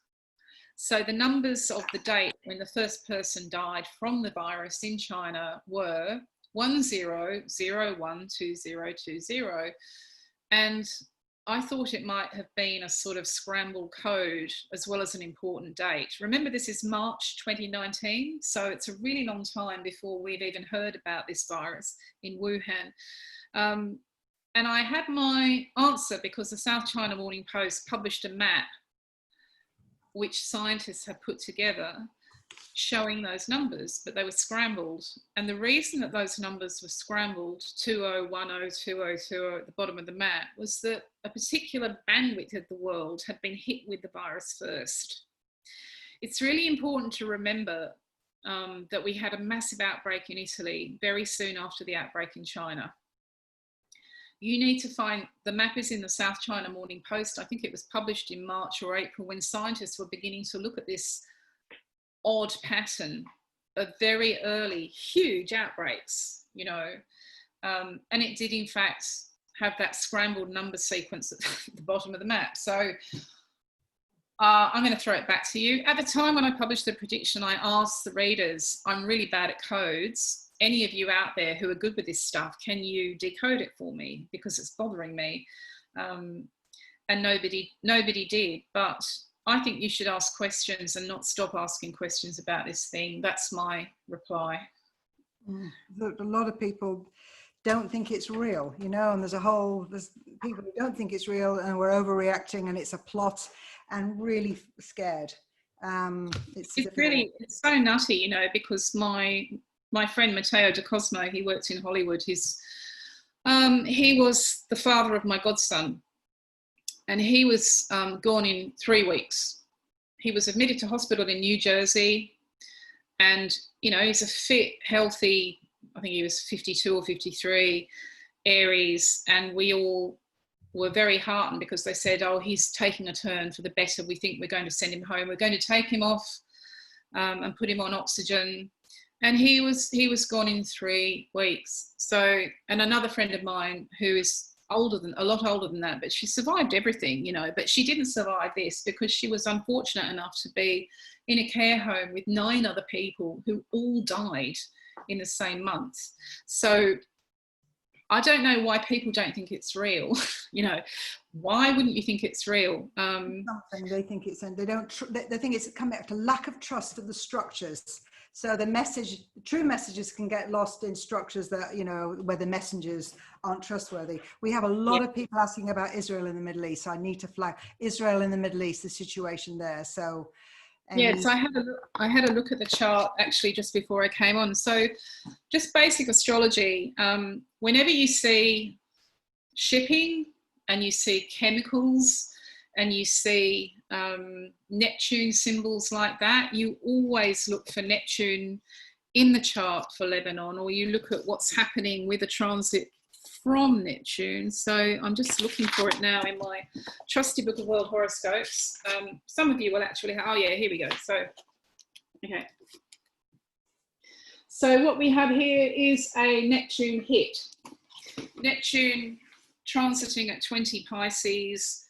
S2: So the numbers of the date when the first person died from the virus in China were 10012020. And I thought it might have been a sort of scrambled code as well as an important date. Remember, this is March 2019, so it's a really long time before we've even heard about this virus in Wuhan. And I had my answer because the South China Morning Post published a map which scientists had put together showing those numbers, but they were scrambled. And the reason that those numbers were scrambled, 20102020 at the bottom of the map, was that a particular bandwidth of the world had been hit with the virus first. It's really important to remember that we had a massive outbreak in Italy very soon after the outbreak in China. You need to find, the map is in the South China Morning Post. I think it was published in March or April when scientists were beginning to look at this odd pattern of very early, huge outbreaks, you know. And it did in fact have that scrambled number sequence at the bottom of the map. So I'm going to throw it back to you. At the time when I published the prediction, I asked the readers, I'm really bad at codes. Any of you out there who are good with this stuff, can you decode it for me? Because it's bothering me. And nobody did. But I think you should ask questions and not stop asking questions about this thing. That's my reply.
S1: A lot of people don't think it's real, you know, and there's people who don't think it's real and we're overreacting and it's a plot and really scared. It's
S2: so nutty, you know, because my friend Matteo De Cosmo, he worked in Hollywood. He was the father of my godson, and he was gone in 3 weeks. He was admitted to hospital in New Jersey, and you know, he's a fit, healthy, I think he was 52 or 53, Aries, and we all were very heartened because they said, oh, he's taking a turn for the better. We think we're going to send him home. We're going to take him off and put him on oxygen. And he was gone in 3 weeks. So, and another friend of mine who is a lot older than that, but she survived everything, you know, but she didn't survive this because she was unfortunate enough to be in a care home with 9 other people who all died in the same month. So I don't know why people don't think it's real. You know, why wouldn't you think it's real?
S1: Something they think it's, and they think it's come back to lack of trust of the structures. So the true messages can get lost in structures that, you know, where the messengers aren't trustworthy. We have a lot of people asking about Israel in the Middle East. So I need to flag Israel in the Middle East, the situation there. So
S2: so I had a look at the chart actually just before I came on. So just basic astrology. Whenever you see shipping, and you see chemicals, and you see Neptune symbols like that, you always look for Neptune in the chart for Lebanon, or you look at what's happening with a transit from Neptune. So I'm just looking for it now in my trusty book of world horoscopes. Some of you will actually have, oh yeah, here we go. So, okay. So what we have here is a Neptune hit. Neptune transiting at 20 Pisces,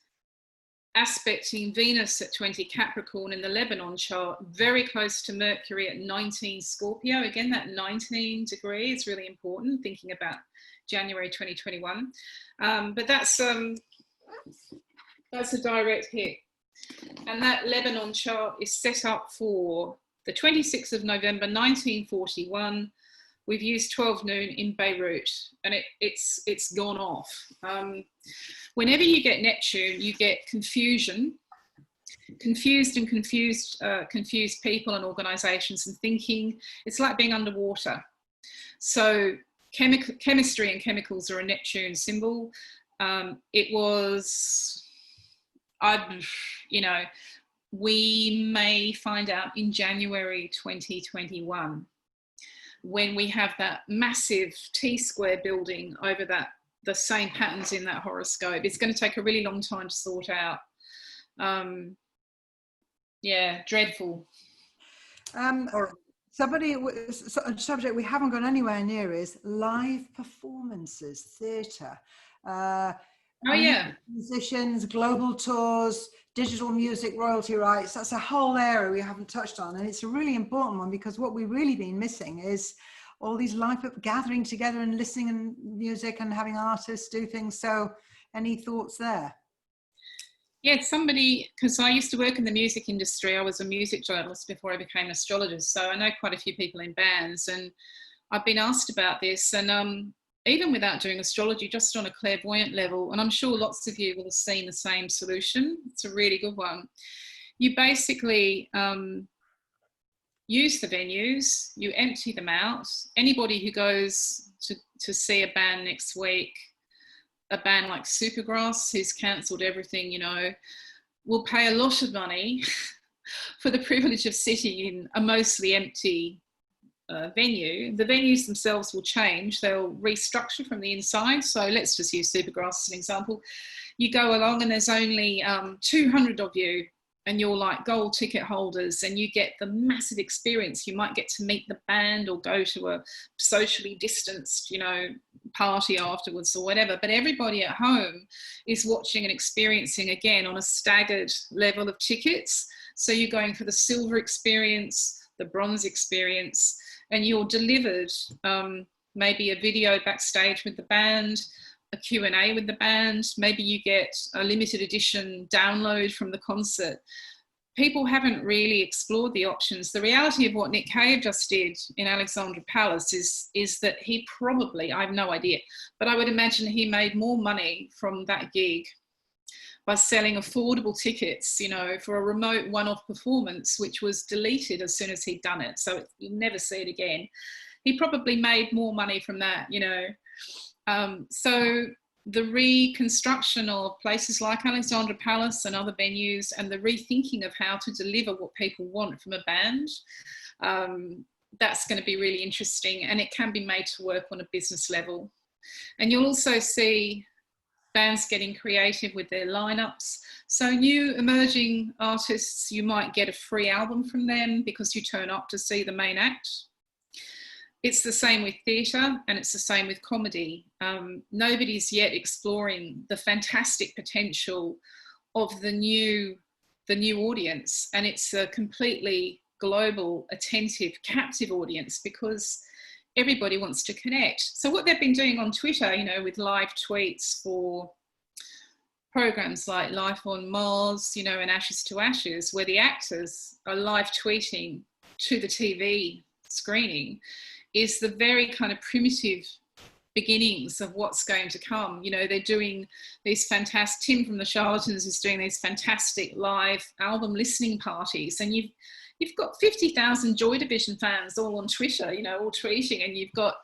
S2: aspecting Venus at 20 Capricorn in the Lebanon chart, very close to Mercury at 19 Scorpio. Again, that 19 degree is really important, thinking about January 2021. But that's a direct hit. And that Lebanon chart is set up for the 26th of November 1941. We've used 12 noon in Beirut, and it's gone off. Whenever you get Neptune, you get confusion, confused people and organizations and thinking. It's like being underwater. So chemistry and chemicals are a Neptune symbol. We may find out in January 2021, when we have that massive T-square building over the same patterns in that horoscope. It's going to take a really long time to sort out. Yeah, dreadful.
S1: A subject we haven't gone anywhere near is live performances, theatre. Musicians, global tours, digital music royalty rights. That's a whole area we haven't touched on, and it's a really important one, because what we've really been missing is all these live gathering together and listening and music and having artists do things. So any thoughts there?
S2: Yeah, because I used to work in the music industry. I was a music journalist before I became an astrologer, so I know quite a few people in bands, and I've been asked about this. And even without doing astrology, just on a clairvoyant level, and I'm sure lots of you will have seen the same solution. It's a really good one. You basically use the venues, you empty them out. Anybody who goes to see a band next week, a band like Supergrass, who's cancelled everything, will pay a lot of money for the privilege of sitting in a mostly empty venue. The venues themselves will change. They'll restructure from the inside. So let's just use Supergrass as an example. You go along and there's only 200 of you, and you're like gold ticket holders, and you get the massive experience. You might get to meet the band or go to a socially distanced, party afterwards or whatever. But everybody at home is watching and experiencing, again, on a staggered level of tickets. So you're going for the silver experience, the bronze experience, and you're delivered maybe a video backstage with the band, a Q&A with the band, maybe you get a limited edition download from the concert. People haven't really explored the options. The reality of what Nick Cave just did in Alexandra Palace is that he probably, I have no idea, but I would imagine he made more money from that gig by selling affordable tickets, for a remote one-off performance, which was deleted as soon as he'd done it. So you'll never see it again. He probably made more money from that, So the reconstruction of places like Alexandra Palace and other venues, and the rethinking of how to deliver what people want from a band, that's going to be really interesting, and it can be made to work on a business level. And you'll also see bands getting creative with their lineups. So new emerging artists, you might get a free album from them because you turn up to see the main act. It's the same with theatre, and it's the same with comedy. Nobody's yet exploring the fantastic potential of the new audience, and it's a completely global, attentive, captive audience, because everybody wants to connect. So what they've been doing on Twitter, with live tweets for programs like Life on Mars, and Ashes to Ashes, where the actors are live tweeting to the TV screening, is the very kind of primitive beginnings of what's going to come. They're doing these fantastic, Tim from the Charlatans is doing these fantastic live album listening parties, and you've got 50,000 Joy Division fans all on Twitter, all tweeting, and you've got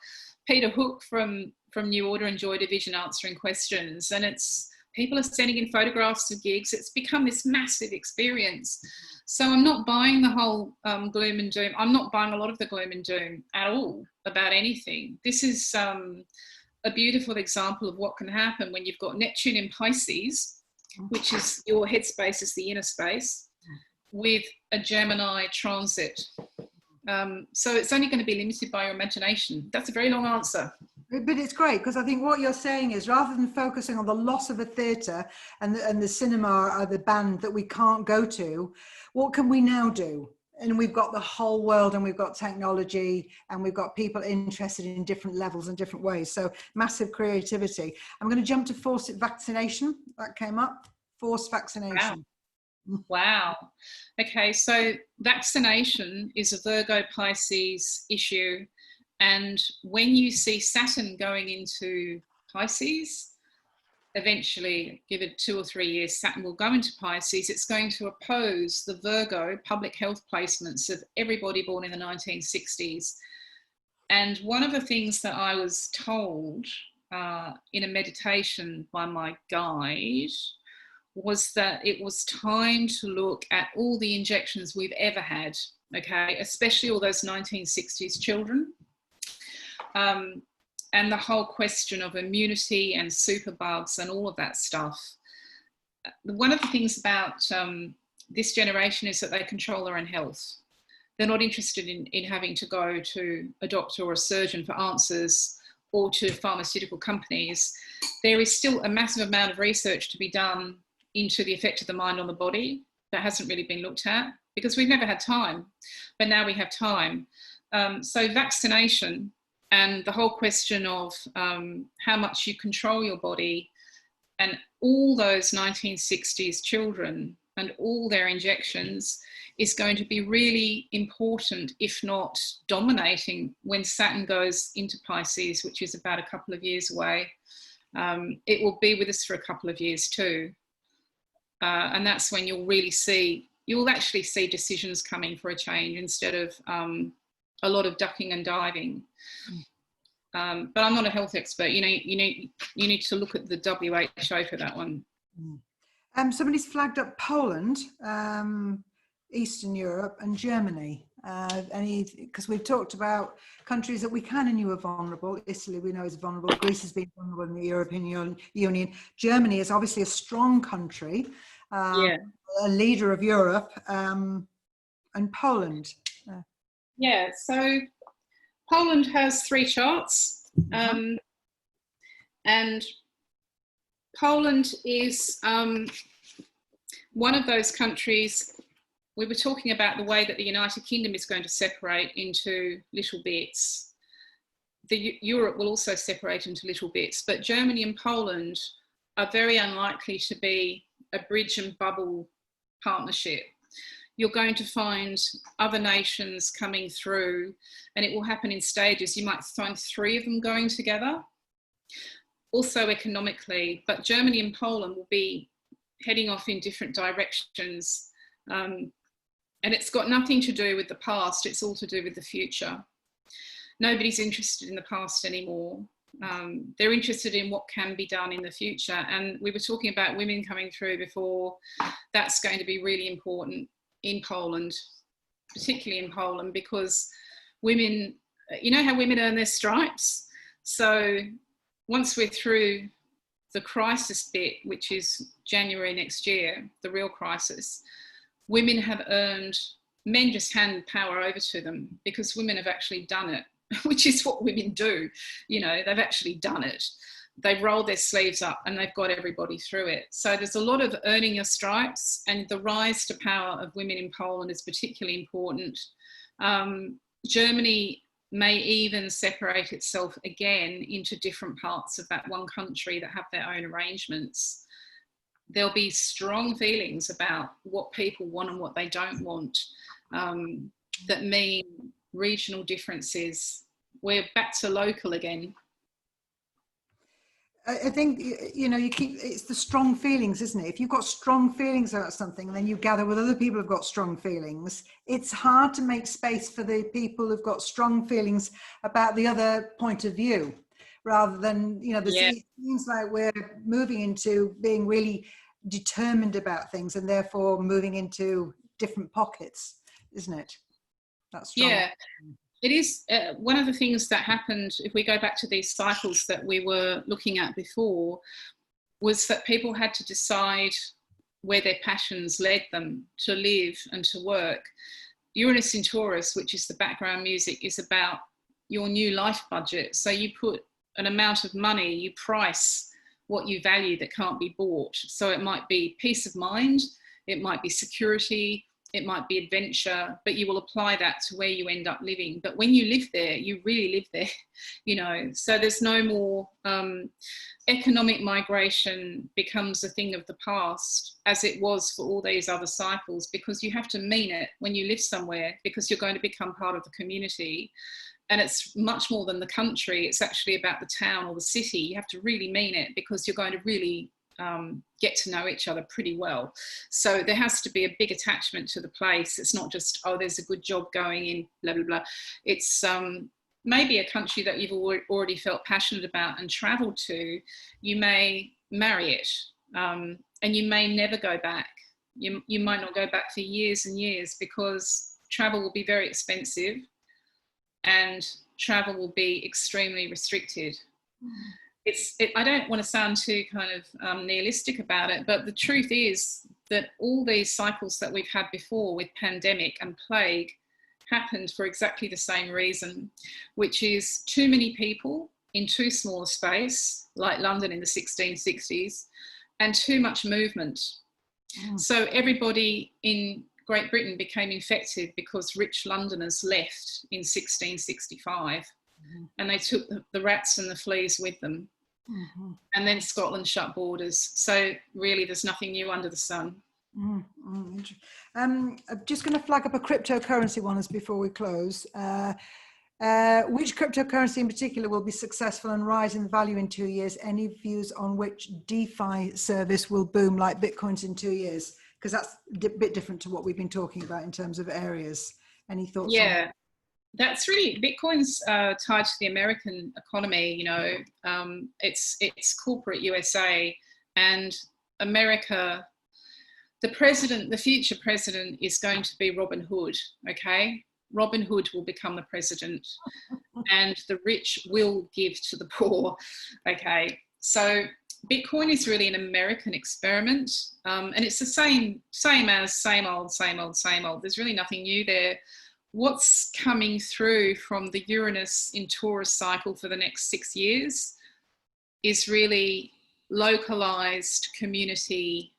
S2: Peter Hook from New Order and Joy Division answering questions, and it's People are sending in photographs of gigs. It's become this massive experience. So I'm not buying the whole gloom and doom. I'm not buying a lot of the gloom and doom at all about anything. This is a beautiful example of what can happen when you've got Neptune in Pisces, which is your headspace, is the inner space, with a Gemini transit. So it's only going to be limited by your imagination. That's a very long answer.
S1: But it's great, because I think what you're saying is, rather than focusing on the loss of a theatre and the cinema or the band that we can't go to, what can we now do? And we've got the whole world, and we've got technology, and we've got people interested in different levels and different ways. So massive creativity. I'm going to jump to forced vaccination. That came up. Forced vaccination.
S2: Wow. Okay, so vaccination is a Virgo Pisces issue. And when you see Saturn going into Pisces, eventually, give it 2 or 3 years, Saturn will go into Pisces. It's going to oppose the Virgo public health placements of everybody born in the 1960s. And one of the things that I was told in a meditation by my guide was that it was time to look at all the injections we've ever had, okay, especially all those 1960s children. And the whole question of immunity and superbugs and all of that stuff. One of the things about this generation is that they control their own health. They're not interested in having to go to a doctor or a surgeon for answers, or to pharmaceutical companies. There is still a massive amount of research to be done into the effect of the mind on the body that hasn't really been looked at, because we've never had time, but now we have time. So vaccination and the whole question of how much you control your body, and all those 1960s children and all their injections is going to be really important, if not dominating, when Saturn goes into Pisces, which is about a couple of years away. It will be with us for a couple of years too. And that's when you'll actually see decisions coming for a change, instead of a lot of ducking and diving. But I'm not a health expert. You need to look at the WHO for that one.
S1: Somebody's flagged up Poland, Eastern Europe, and Germany. Because we've talked about countries that we kind of knew are vulnerable. Italy, we know, is vulnerable. Greece has been vulnerable in the European Union. Germany is obviously a strong country, a leader of Europe, and Poland.
S2: So Poland has 3 charts, and Poland is one of those countries. We were talking about the way that the United Kingdom is going to separate into little bits. Europe will also separate into little bits, but Germany and Poland are very unlikely to be a bridge and bubble partnership. You're going to find other nations coming through, and it will happen in stages. You might find 3 of them going together, also economically, but Germany and Poland will be heading off in different directions. And it's got nothing to do with the past, it's all to do with the future. Nobody's interested in the past anymore. They're interested in what can be done in the future. And we were talking about women coming through before. That's going to be really important in Poland, particularly in Poland, because women, you know how women earn their stripes? So once we're through the crisis bit, which is January next year, the real crisis, women have earned, men just hand power over to them because women have actually done it, which is what women do. You know, they've actually done it. They've rolled their sleeves up and they've got everybody through it. So there's a lot of earning your stripes, and the rise to power of women in Poland is particularly important. Germany may even separate itself again into different parts of that one country that have their own arrangements. There'll be strong feelings about what people want and what they don't want, that mean regional differences. We're back to local again.
S1: I think, you know, it's the strong feelings, isn't it? If you've got strong feelings about something, and then you gather with other people who've got strong feelings, it's hard to make space for the people who've got strong feelings about the other point of view. rather than,
S2: Yeah.
S1: it seems like we're moving into being really determined about things and therefore moving into different pockets, isn't it? That's strong.
S2: Yeah. It is one of the things that happened, if we go back to these cycles that we were looking at before, was that people had to decide where their passions led them to live and to work. Uranus in Taurus, which is the background music, is about your new life budget. So you put an amount of money, you price what you value that can't be bought. So it might be peace of mind, it might be security, it might be adventure, but you will apply that to where you end up living. But when you live there, you really live there, so there's no more economic migration becomes a thing of the past, as it was for all these other cycles, because you have to mean it when you live somewhere, because you're going to become part of the community. And it's much more than the country. It's actually about the town or the city. You have to really mean it, because you're going to really get to know each other pretty well. So there has to be a big attachment to the place. It's not just, oh, there's a good job going in, blah, blah, blah. It's maybe a country that you've already felt passionate about and traveled to. You may marry it, and you may never go back. You might not go back for years and years, because travel will be very expensive and travel will be extremely restricted. I don't want to sound too kind of nihilistic about it, but the truth is that all these cycles that we've had before with pandemic and plague happened for exactly the same reason, which is too many people in too small a space, like London in the 1660s, and too much movement. So everybody in Great Britain became infected because rich Londoners left in 1665. And they took the rats and the fleas with them. And then Scotland shut borders. So really there's nothing new under the sun.
S1: I'm just going to flag up a cryptocurrency one as before we close. Which cryptocurrency in particular will be successful and rise in value in 2 years? Any views on which DeFi service will boom like Bitcoins in 2 years? Because that's a bit different to what we've been talking about in terms of areas. Any thoughts on that?
S2: That's really, Bitcoin's tied to the American economy. It's corporate USA, and America, the future president is going to be Robin Hood, okay? Robin Hood will become the president and the rich will give to the poor, okay? So Bitcoin is really an American experiment, and it's the same as same old. There's really nothing new there. What's coming through from the Uranus in Taurus cycle for the next 6 years is really localized community.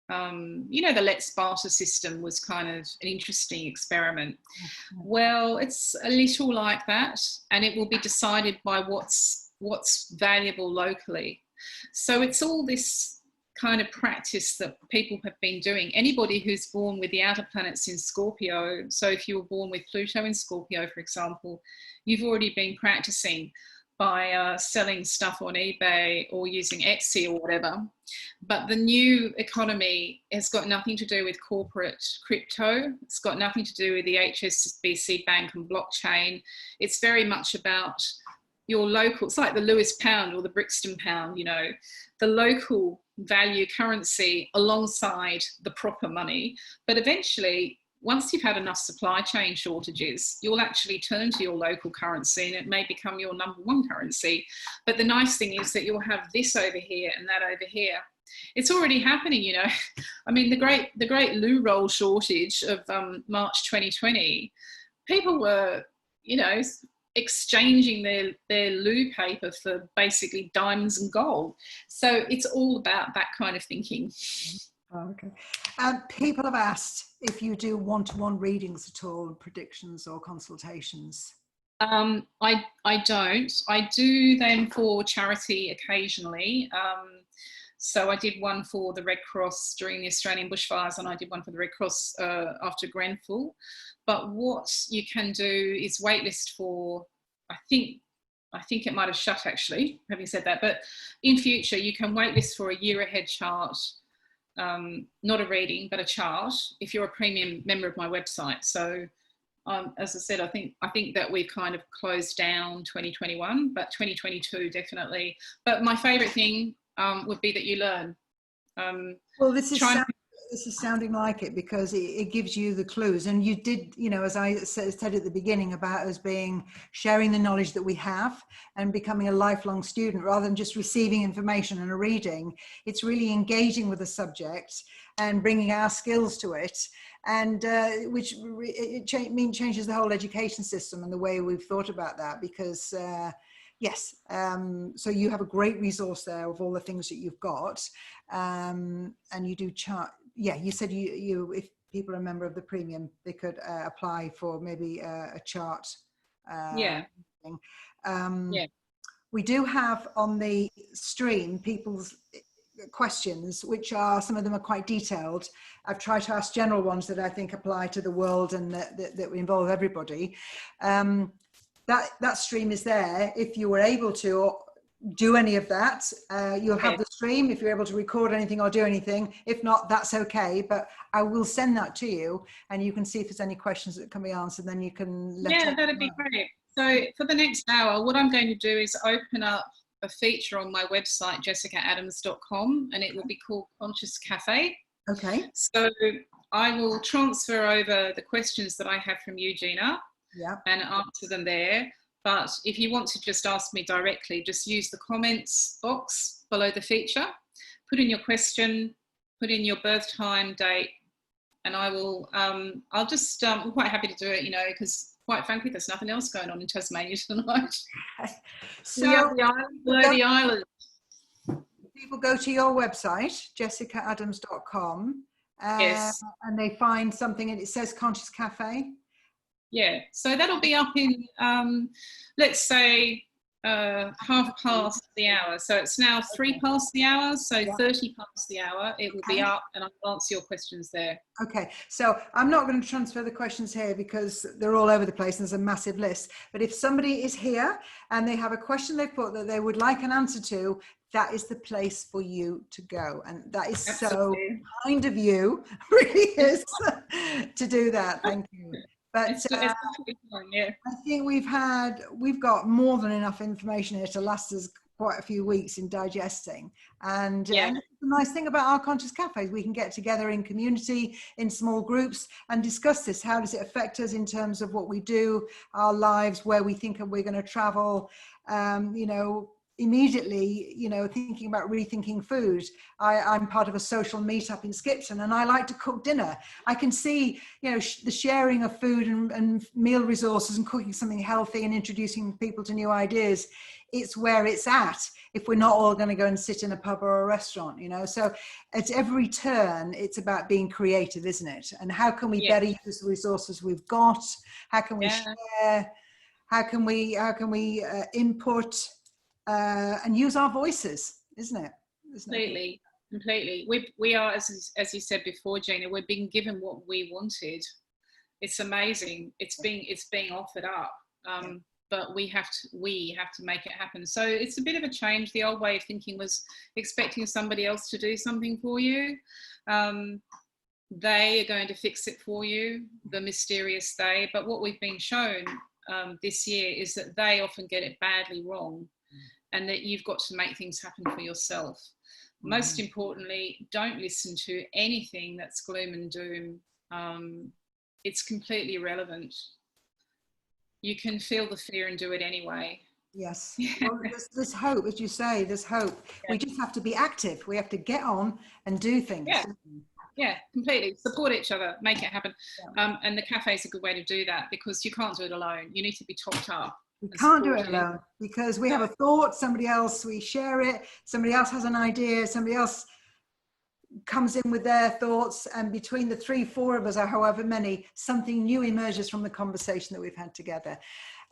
S2: The Let's Barter system was kind of an interesting experiment. Well, it's a little like that, and it will be decided by what's valuable locally. So it's all this kind of practice that people have been doing. Anybody who's born with the outer planets in Scorpio, so if you were born with Pluto in Scorpio, for example, you've already been practicing by selling stuff on eBay or using Etsy or whatever. But the new economy has got nothing to do with corporate crypto. It's got nothing to do with the HSBC Bank and blockchain. It's very much about your local, it's like the Lewis pound or the Brixton pound, the local value currency alongside the proper money. But eventually, once you've had enough supply chain shortages, you'll actually turn to your local currency and it may become your number one currency. But the nice thing is that you'll have this over here and that over here. It's already happening, I mean, the great loo roll shortage of March 2020, people were, exchanging their loo paper for basically diamonds and gold. So it's all about that kind of thinking.
S1: Oh, okay. People have asked if you do one-to-one readings at all, predictions or consultations.
S2: I don't. I do them for charity occasionally. So I did one for the Red Cross during the Australian bushfires, and I did one for the Red Cross after Grenfell. But what you can do is waitlist for, I think it might have shut actually, having said that, but in future you can waitlist for a year ahead chart, not a reading, but a chart, if you're a premium member of my website. So as I said, I think that we've kind of closed down 2021, but 2022 definitely. But my favourite thing would be that you learn.
S1: Well, this is sounding like it, because it gives you the clues. And you did, you know, as I said at the beginning about us sharing the knowledge that we have and becoming a lifelong student rather than just receiving information and a reading. It's really engaging with the subject and bringing our skills to it, and which changes the whole education system and the way we've thought about that, because yes, so you have a great resource there of all the things that you've got, and you do chart. Yeah, you said you if people are a member of the premium, they could apply for maybe a chart.
S2: Yeah.
S1: Thing.
S2: Yeah.
S1: We do have on the stream people's questions, which are, some of them are quite detailed. I've tried to ask general ones that I think apply to the world and that involve everybody. That stream is there. If you were able to do any of that, you'll have the stream if you're able to record anything or do anything. If not, that's okay, but I will send that to you and you can see if there's any questions that can be answered, then you can let
S2: that'd be great. So for the next hour, what I'm going to do is open up a feature on my website, jessicaadams.com, and it will be called ConsciousCafe.
S1: Okay.
S2: So I will transfer over the questions that I have from you, Gina, and answer them there. But if you want to just ask me directly, just use the comments box below the feature, put in your question, put in your birth time, date, and I will, I'll just, I'm quite happy to do it, you know, because quite frankly, there's nothing else going on in Tasmania tonight.
S1: So
S2: we are the island below the island.
S1: People go to your website, jessicaadams.com,
S2: yes,
S1: and they find something and it says Conscious Cafe.
S2: Yeah, so that'll be up in, let's say, half past the hour. So it's now 3 past the hour, so 30 past the hour, it will be up, and I'll answer your questions there.
S1: Okay, so I'm not going to transfer the questions here because they're all over the place and there's a massive list. But if somebody is here and they have a question they've put that they would like an answer to, that is the place for you to go. And that is
S2: Absolutely.
S1: so kind of you, really is, to do that. Thank you. But
S2: it's fun, yeah.
S1: I think we've got more than enough information here to last us quite a few weeks in digesting. And the nice thing about our Conscious Cafes, we can get together in community, in small groups, and discuss this. How does it affect us in terms of what we do, our lives, where we think we're going to travel, you know, immediately, you know, thinking about rethinking food. I'm part of a social meetup in Skipton and I like to cook dinner. I can see, you know, the sharing of food and meal resources and cooking something healthy and introducing people to new ideas. It's where it's at if we're not all going to go and sit in a pub or a restaurant, you know. So at every turn, it's about being creative, isn't it? And how can we better use the resources we've got? How can we share? How can we input? And use our voices, isn't it?
S2: Completely. We are, as you said before, Gina, we're being given what we wanted. It's amazing. It's being offered up, but we have to make it happen. So it's a bit of a change. The old way of thinking was expecting somebody else to do something for you. They are going to fix it for you, the mysterious they. But what we've been shown this year is that they often get it badly wrong. And that you've got to make things happen for yourself. Most importantly, don't listen to anything that's gloom and doom. It's completely irrelevant. You can feel the fear and do it anyway.
S1: Yes. Well, there's hope, as you say, there's hope. We just have to be active. We have to get on and do things.
S2: Yeah, completely. Support each other, make it happen. And the cafe is a good way to do that because you can't do it alone. You need to be topped up.
S1: We can't do it alone because we have a thought, somebody else, we share it, somebody else has an idea, somebody else comes in with their thoughts, and between the 3-4 of us, or however many, something new emerges from the conversation that we've had together.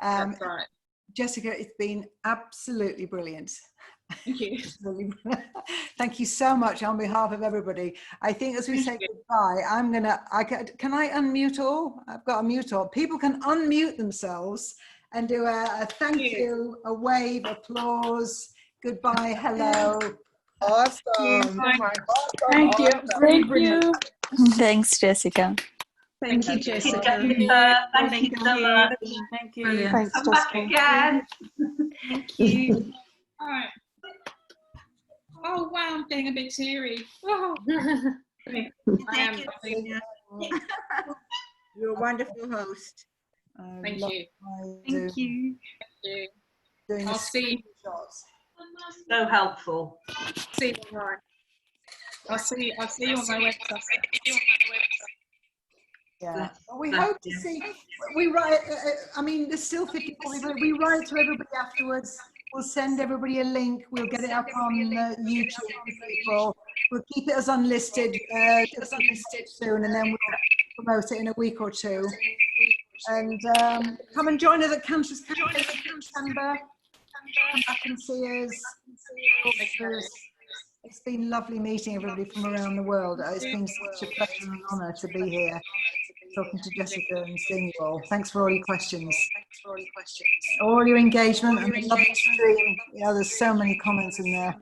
S2: That's right.
S1: Jessica, it's been absolutely brilliant.
S2: Thank you.
S1: Thank you so much on behalf of everybody. I think as we say goodbye, can I unmute all? I've got to mute all. People can unmute themselves and do a thank you, a wave, applause, goodbye, hello.
S3: Awesome.
S2: Thank you.
S3: Thank you.
S4: Thanks, Jessica.
S3: Thank you, Jessica.
S4: Thank you so much.
S3: Thank you.
S4: Brilliant.
S3: Thanks,
S4: Come back again.
S3: Thank you.
S2: All right. Oh wow, I'm getting a bit teary. Oh. I am.
S1: You're a wonderful host.
S2: Thank you.
S3: Thank you.
S2: Thank you. I'll see.
S4: So helpful.
S2: See you tomorrow. I'll see you on my website.
S1: Yeah, well, we hope to see. We write. I mean, there's still 54 people. We write to everybody afterwards. We'll send everybody a link. We'll get it up on YouTube for people. We'll keep it as unlisted soon, and then we'll promote it in a week or two. And come and join us at ConsciousScafe in September. Come back and see us. It's been lovely meeting everybody from around the world. It's been such a pleasure and honour to be here, talking to Jessica and seeing you all. Thanks for all your questions. All your engagement and the lovely stream. Yeah, there's so many comments in there.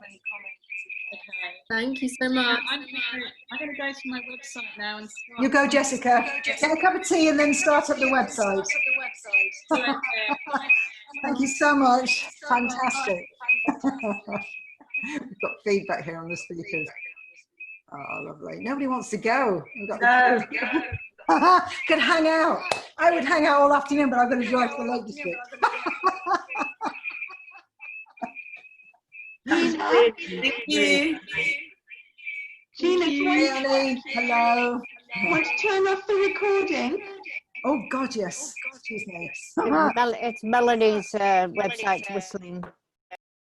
S5: Thank you so much.
S2: I'm going to go to my website now and start.
S1: You go, Jessica. Get a cup of tea and then start up the website. Thank you so much. Fantastic. We've got feedback here on the speakers. Oh, lovely. Nobody wants to go. We've got the could hang out. I would hang out all afternoon, but I've got to drive to the Lake District.
S3: Thank you.
S4: Gina,
S1: Hey, Annie. Hello.
S4: want to turn off the recording?
S1: Oh, God, yes. Excuse me.
S6: It's Melanie's website's whistling.